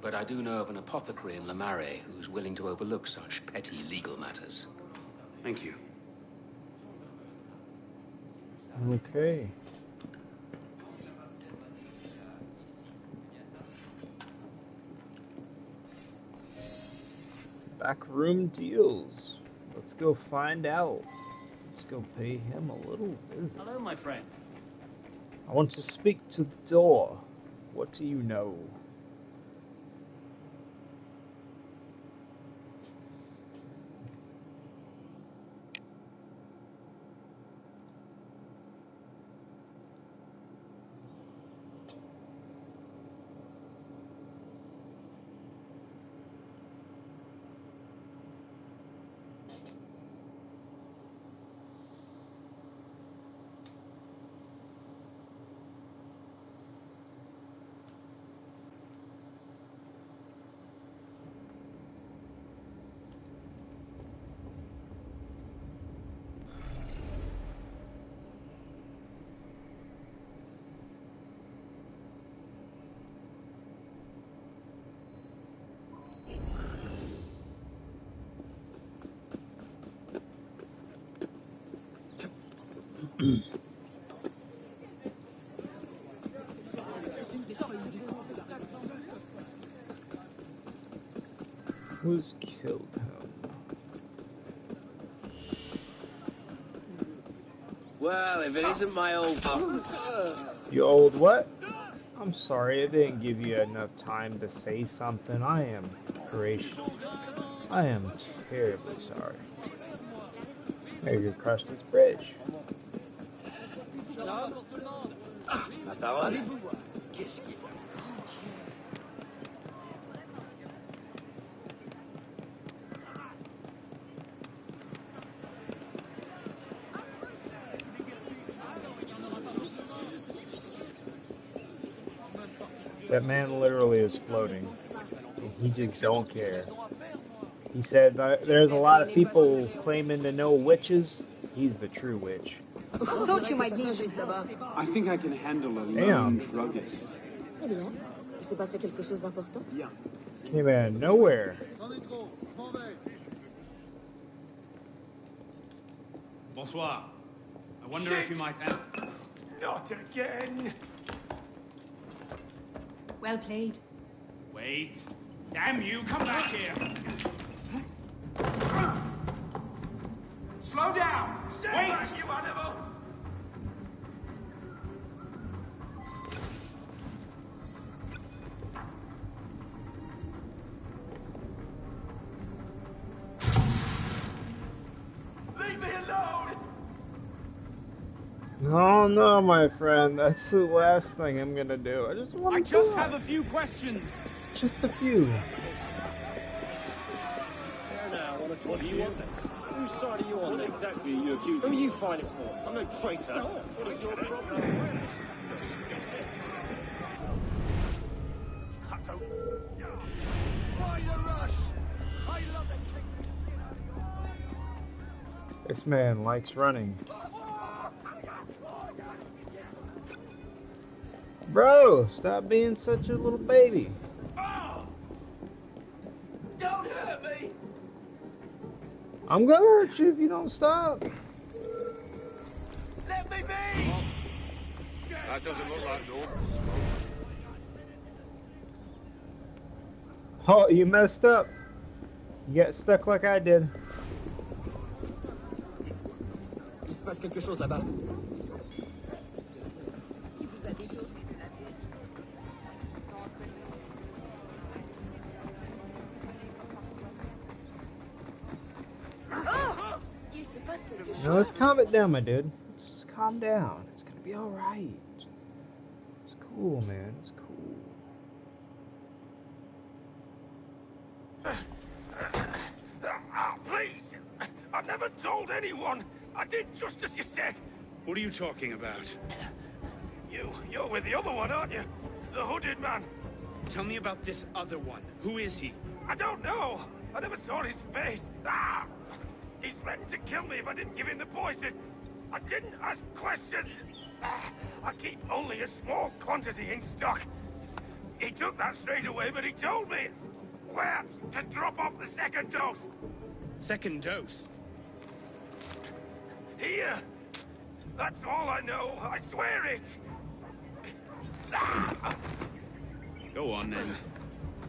But I do know of an apothecary in Le Marais who's willing to overlook such petty legal matters. Thank you. Okay. Backroom deals. Let's go find out. Let's go pay him a little visit. Hello, my friend. I want to speak to the door. What do you know? Who's killed him? Well, if it isn't my old... You old what? I'm sorry, I didn't give you enough time to say something. I am terribly sorry. Maybe you cross this bridge. That man literally is floating. He just don't care. He said there's a lot of people claiming to know witches. He's the true witch. Thought you might need it. I think I can handle a lone druggist. Eh bien, il se passerait quelque chose d'important? Came out of nowhere. Bonsoir. I wonder if you might... Not again! Well played. Wait. Damn you, come back here! Slow down! Wait! Back, you animal! Leave me alone! Oh no, my friend, that's the last thing I'm gonna do. I just have a few questions. Just a few. There now, I want to talk to you. Whose side are you on? What exactly are you accusing? Who are you fighting for? I'm no traitor. No. What is your problem? Why the rush? I love it. This man likes running. Bro, stop being such a little baby. Don't hurt me! I'm gonna hurt you if you don't stop. Let me be! That doesn't look like normal. Oh, you messed up. You got stuck like I did. Il se passe quelque chose là-bas. No, let's calm it down, my dude. Let's just calm down. It's gonna be alright. It's cool, man. It's cool. Please! I never told anyone! I did just as you said! What are you talking about? You're with the other one, aren't you? The hooded man. Tell me about this other one. Who is he? I don't know! I never saw his face! Ah! He threatened to kill me if I didn't give him the poison! I didn't ask questions! Ah, I keep only a small quantity in stock. He took that straight away, but he told me where to drop off the second dose. Second dose? Here! That's all I know, I swear it! Ah! Go on, then.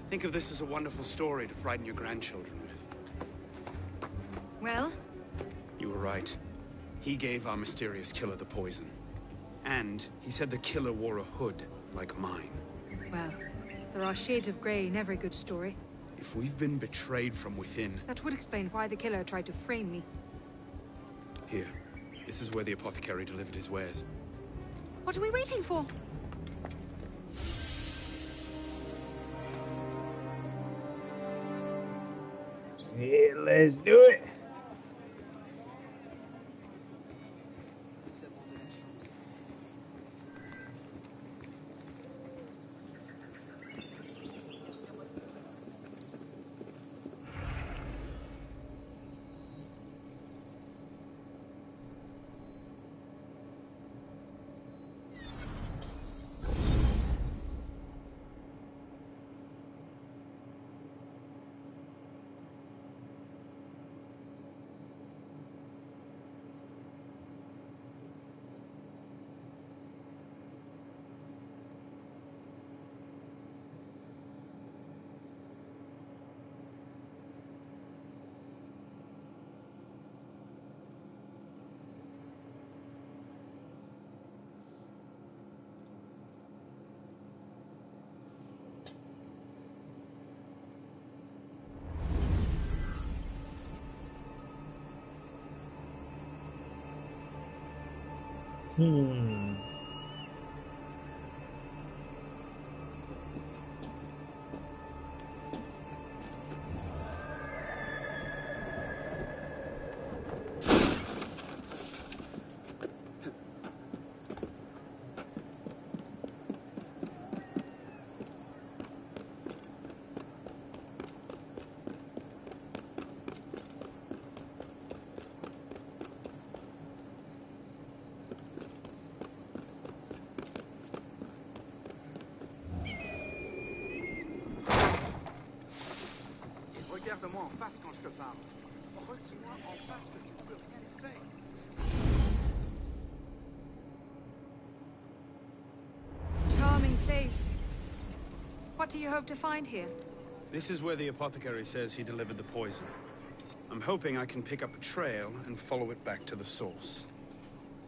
Think of this as a wonderful story to frighten your grandchildren with. Well? You were right. He gave our mysterious killer the poison. And he said the killer wore a hood, like mine. Well, there are shades of grey in every good story. If we've been betrayed from within... That would explain why the killer tried to frame me. Here. This is where the apothecary delivered his wares. What are we waiting for? Yeah, let's do it. Regarde-moi en face quand je te parle. Redis-moi en face que tu ne peux rien y faire. Charming place. What do you hope to find here? This is where the apothecary says he delivered the poison. I'm hoping I can pick up a trail and follow it back to the source.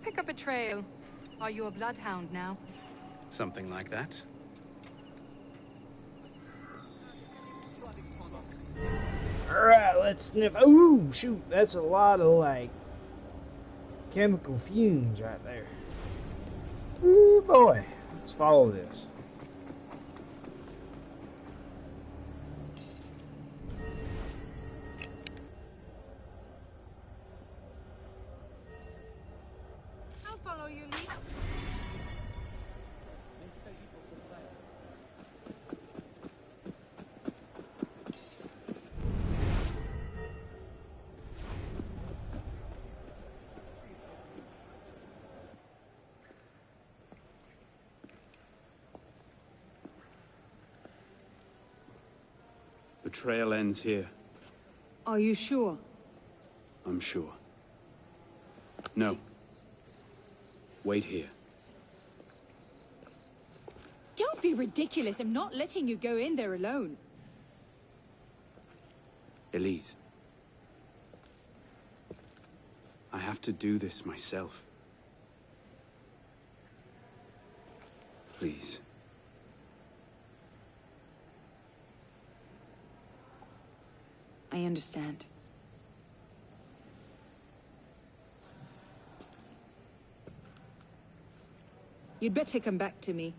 Pick up a trail. Are you a bloodhound now? Something like that. Alright, let's sniff. Ooh, shoot, that's a lot of, like, chemical fumes right there. Ooh, boy. Let's follow this. I'll follow you, Lee. The trail ends here. Are you sure? I'm sure. No. Wait here. Don't be ridiculous. I'm not letting you go in there alone. Élise. I have to do this myself. Please. I understand. You'd better come back to me.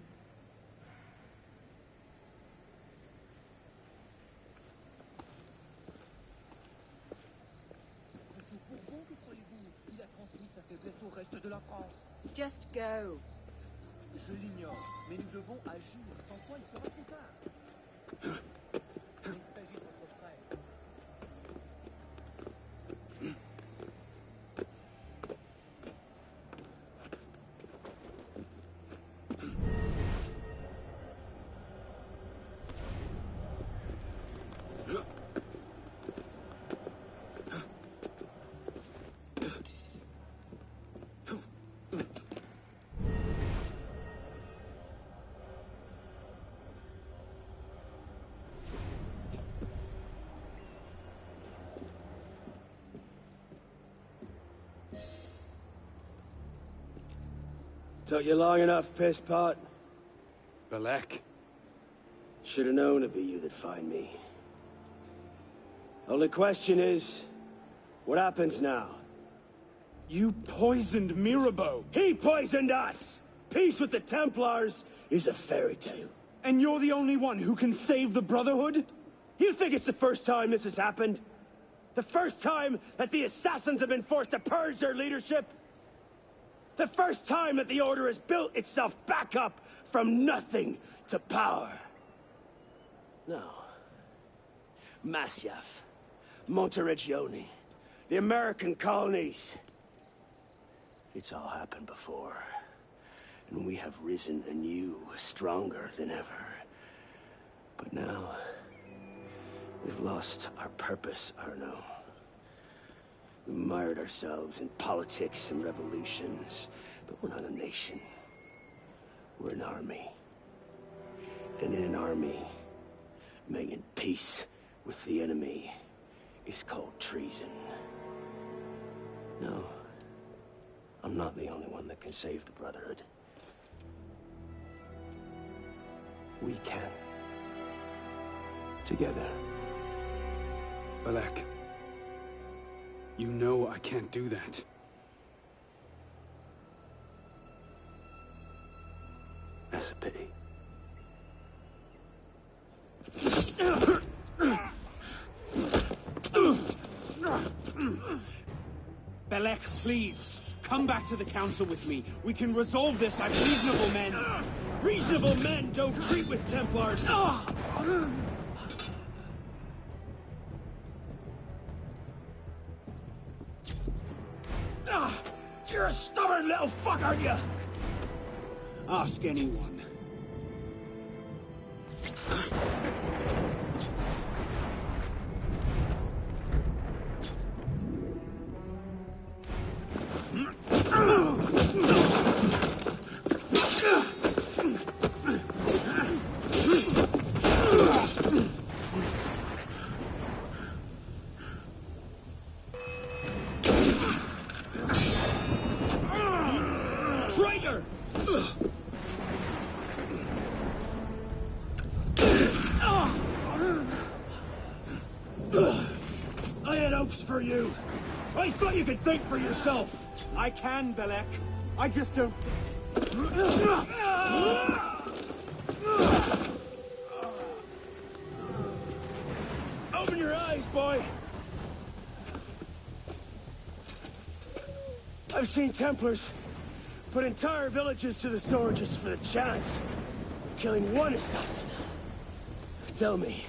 Just go. Je l'ignore, mais nous devons agir, sans quoi il sera trop tard. Il s'agit de votre frère. Took you long enough, piss pot. Balek. Should have known it'd be you that'd find me. Only question is, what happens now? You poisoned Mirabeau. He poisoned us! Peace with the Templars is a fairy tale. And you're the only one who can save the Brotherhood? You think it's the first time this has happened? The first time that the assassins have been forced to purge their leadership? The first time that the Order has built itself back up from nothing to power? No. Masyaf, Monteregione, the American colonies. It's all happened before. And we have risen anew, stronger than ever. But now, we've lost our purpose, Arno. We mired ourselves in politics and revolutions, but we're not a nation. We're an army. And in an army, making peace with the enemy is called treason. No, I'm not the only one that can save the Brotherhood. We can. Together. Balek. You know I can't do that. Belek, please. Come back to the council with me. We can resolve this like reasonable men. Reasonable men don't treat with Templars. You're a stubborn little fuck, aren't you? Ask anyone. Traitor! I had hopes for you. I thought you could think for yourself. I can, Belek. I just don't... Open your eyes, boy. I've seen Templars put entire villages to the sword just for the chance of killing one assassin. Tell me,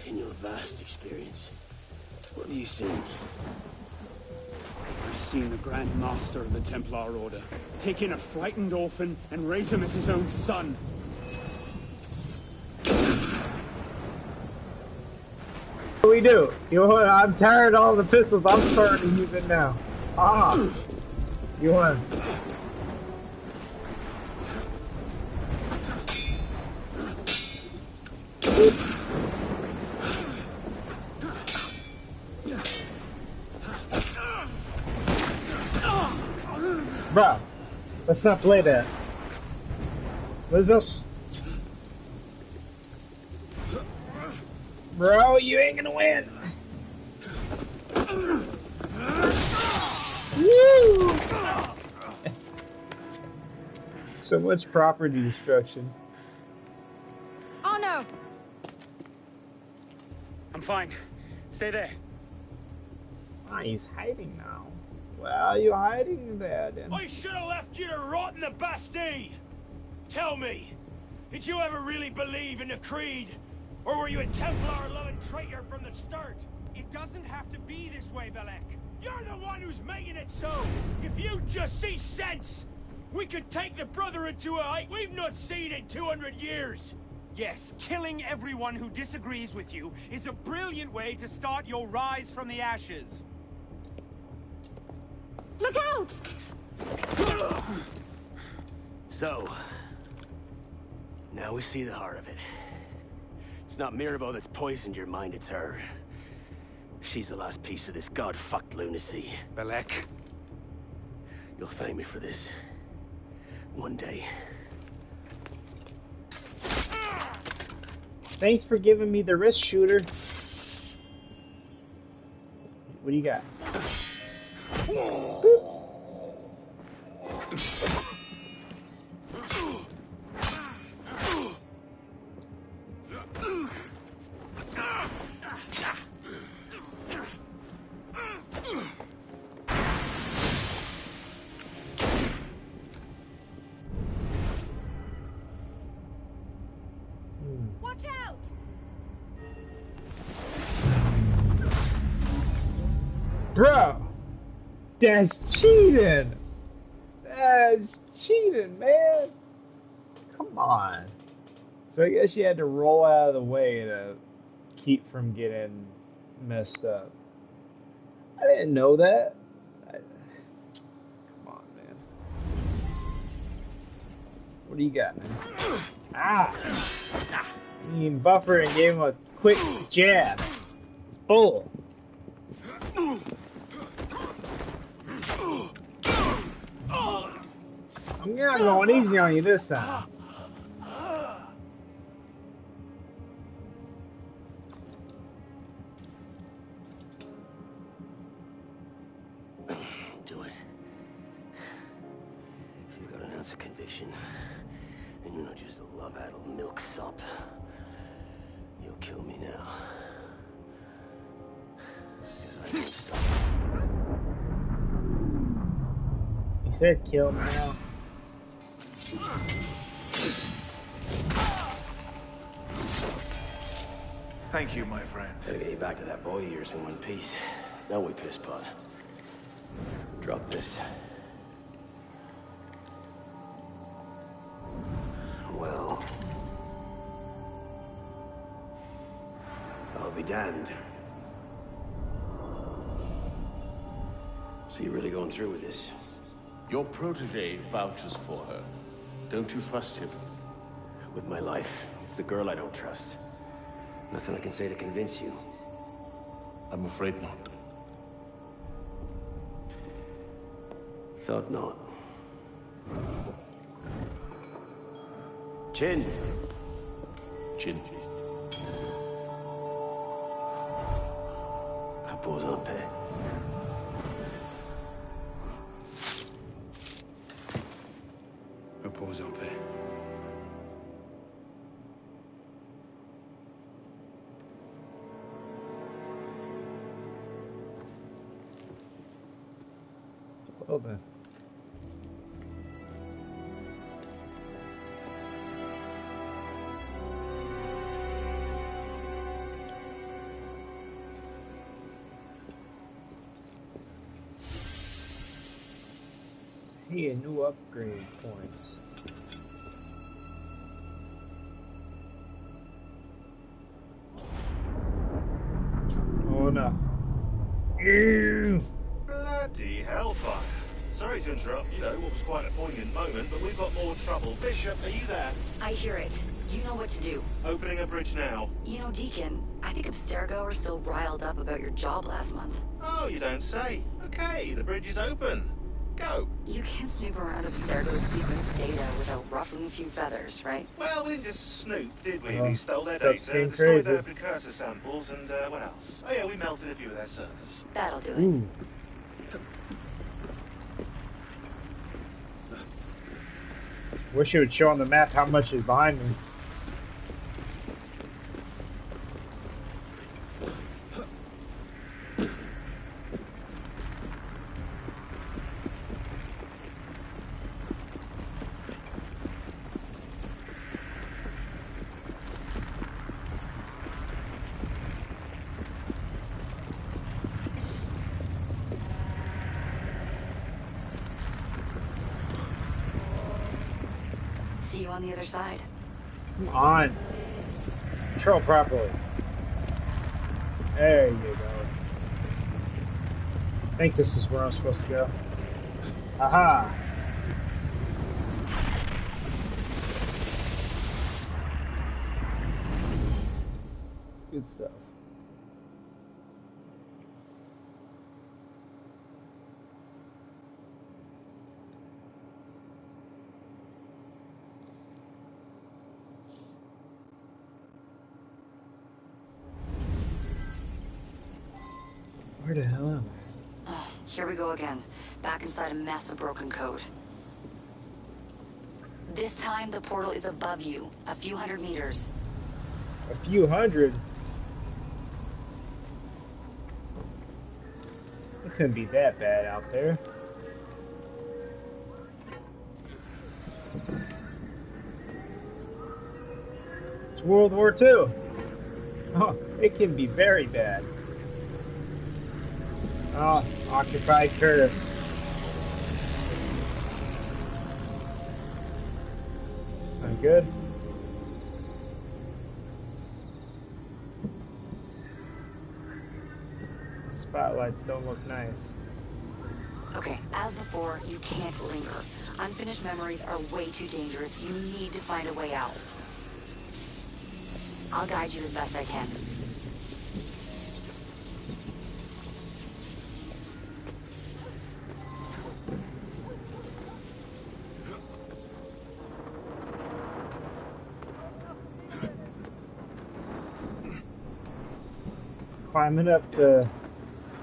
in your vast experience, what have you seen? I've seen the Grand Master of the Templar Order take in a frightened orphan and raise him as his own son. What do we do? You know what? I'm tired of all the pistols I'm starting to use it now. Ah! You won. Bruh, let's not play that. What is this? Bro, you ain't gonna win! Woo! So much property destruction. Oh no! I'm fine. Stay there. Ah, he's hiding now. Well, you hiding there then? I should have left you to rot in the Bastille! Tell me, did you ever really believe in the Creed? Or were you a Templar-loving traitor from the start? It doesn't have to be this way, Belek. You're the one who's making it so! If you just see sense, we could take the Brotherhood to a height we've not seen in 200 years! Yes, killing everyone who disagrees with you is a brilliant way to start your rise from the ashes. Look out! So, now we see the heart of it. It's not Mirabeau that's poisoned your mind, it's her. She's the last piece of this god-fucked lunacy. Belek. You'll thank me for this. One day. Thanks for giving me the wrist shooter. What do you got? Watch out! Bro, that's cheating. That's cheating, man. Come on. So I guess you had to roll out of the way to keep from getting messed up. I didn't know that. Come on, man. What do you got, man? Ah! You mean buffer and gave him a quick jab. It's bull. I'm not going easy on you this time. Do it. If you've got an ounce of conviction, and you're not just a love-addled milksop, you'll kill me now. 'Cause I won't stop. said kill me now. Thank you, my friend. Gotta get you back to that boy of yours in one piece. Don't we, pisspot? Drop this. Well... I'll be damned. So you're really going through with this? Your protege vouches for her. Don't you trust him? With my life. It's the girl I don't trust. Nothing I can say to convince you. I'm afraid not. Thought not. Chin. Chin. Repose en paix. Repose en paix. Well then. Hey, new upgrade points. Oh no. Ew. Bloody hellfire. Sorry to interrupt, you know, what was quite a poignant moment, but we've got more trouble. Bishop, are you there? I hear it. You know what to do. Opening a bridge now. You know, Deacon, I think Abstergo are still riled up about your job last month. Oh, you don't say. Okay, the bridge is open. Go. You can't snoop around Abstergo's secret data without ruffling a few feathers, right? Well, we didn't just snoop, did we? Oh, We stole their stuff's data, getting destroyed their crazy. precursor samples, and what else? Oh yeah, we melted a few of their servers. That'll do it. Ooh. Wish it would show on the map how much is behind me. See you on the other side. Come on. Control properly. There you go. I think this is where I'm supposed to go. Aha! Good stuff. Where the hell am I? Oh, here we go again. Back inside a mess of broken code. This time, the portal is above you, a few hundred meters. A few hundred? It couldn't be that bad out there. It's World War II. Oh, it can be very bad. Oh, occupied Curtis. Sound good? Spotlights don't look nice. Okay, as before, you can't linger. Unfinished memories are way too dangerous. You need to find a way out. I'll guide you as best I can. Climbing up the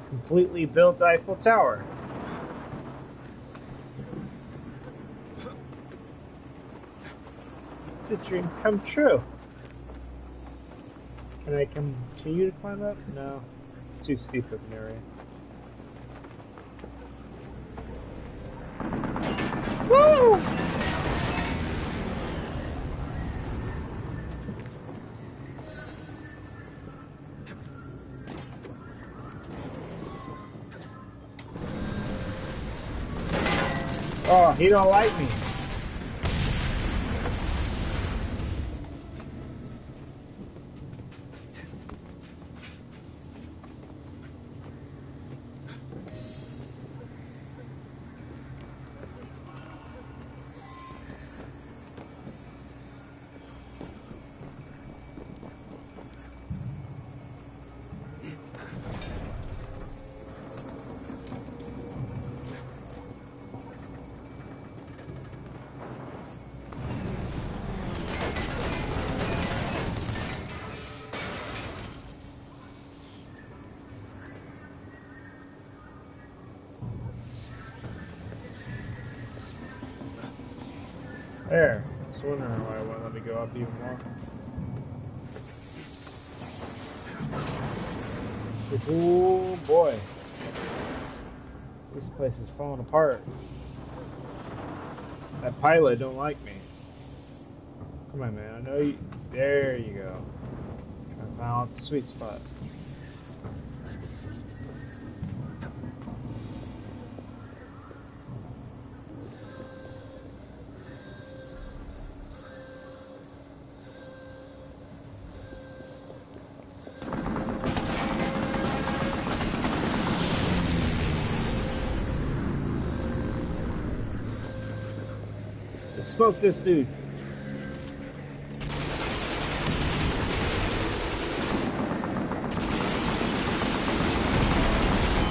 completely built Eiffel Tower. It's a dream come true. Can I continue to climb up? No. It's too steep of an area. Woo! Oh, he don't like me. There. I was wondering why it wouldn't let me go up even more. Oh boy. This place is falling apart. That pilot don't like me. Come on, man. I know you. There you go. I found the sweet spot. Smoke this dude.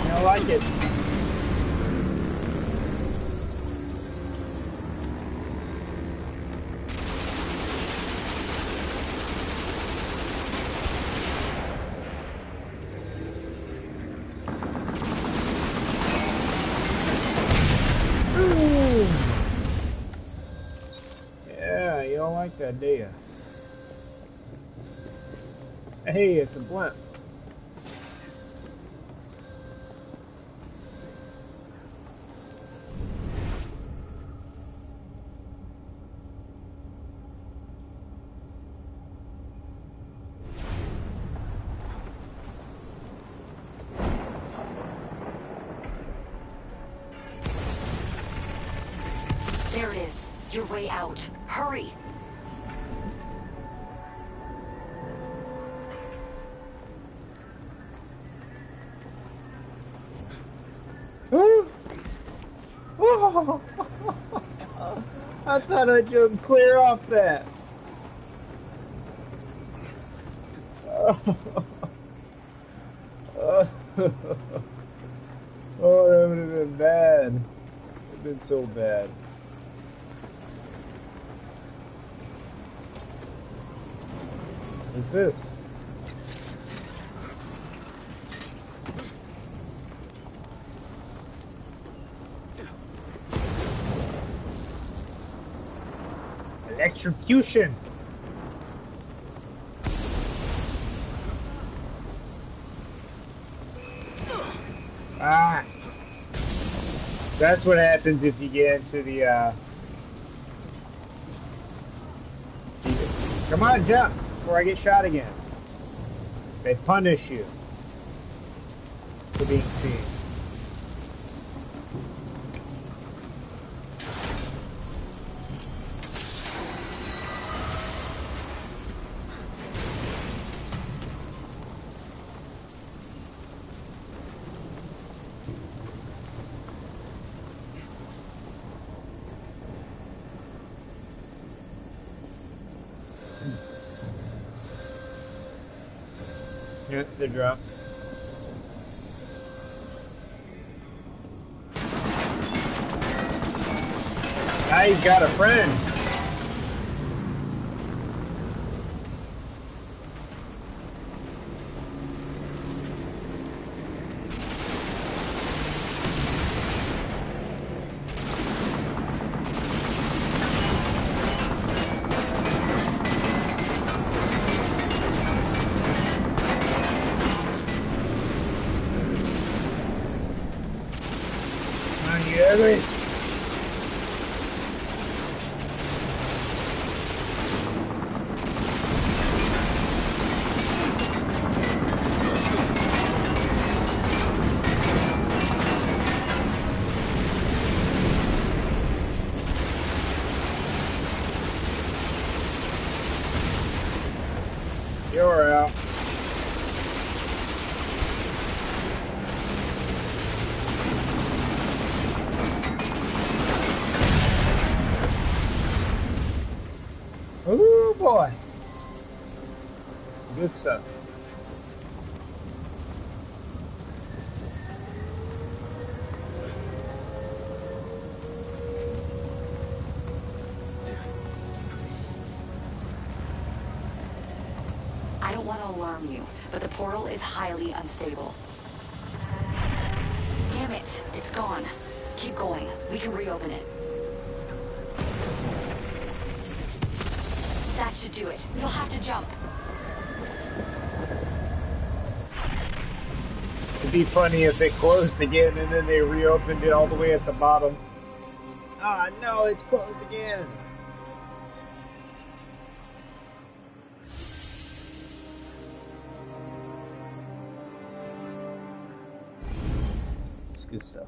I like it. That do you? Hey, it's a blimp. There it is. Your way out. Hurry! I thought I jumped clear off that. Oh, that would have been bad. It would have been so bad. What's this? Electrocution. Ah. That's what happens if you get into the Come on, jump before I get shot again. They punish you for being seen. Yep, they drop. Now he's got a friend. Good stuff. I don't want to alarm you, but the portal is highly unstable. Damn it, it's gone. Keep going. We can reopen it. That should do it. You'll have to jump. It'd be funny if it closed again and then they reopened it all the way at the bottom. Ah, no, it's closed again. It's good stuff.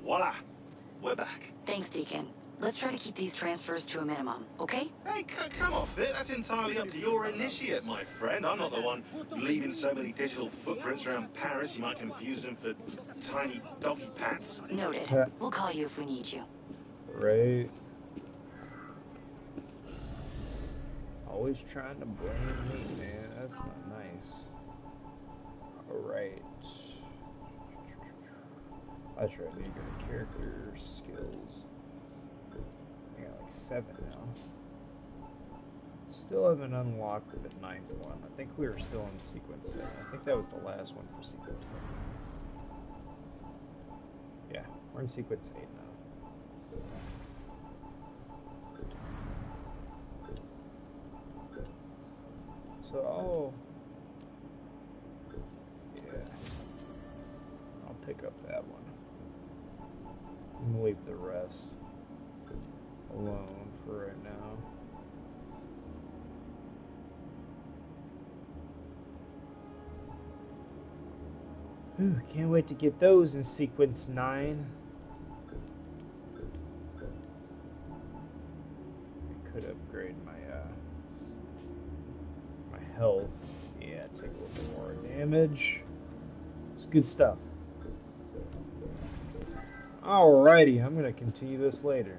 Voila! We're back. Thanks, Deacon. Let's try to keep these transfers to a minimum, okay? Hey, come off it. That's entirely up to your initiate, my friend. I'm not the one leaving so many digital footprints around Paris you might confuse them for tiny doggy pants. Noted. We'll call you if we need you. Right. Always trying to blame me, man. That's not nice. Alright. That's right, you got character skills. I got like 7 now. Still haven't unlocked the 9th one. I think we were still in sequence 7. I think that was the last one for sequence 7. Yeah, we're in sequence 8 now. So I'll pick up that one. And leave the rest alone for right now. Ooh, can't wait to get those in sequence 9. I could upgrade my my health. Yeah, take a little bit more damage. It's good stuff. Alrighty, I'm gonna continue this later.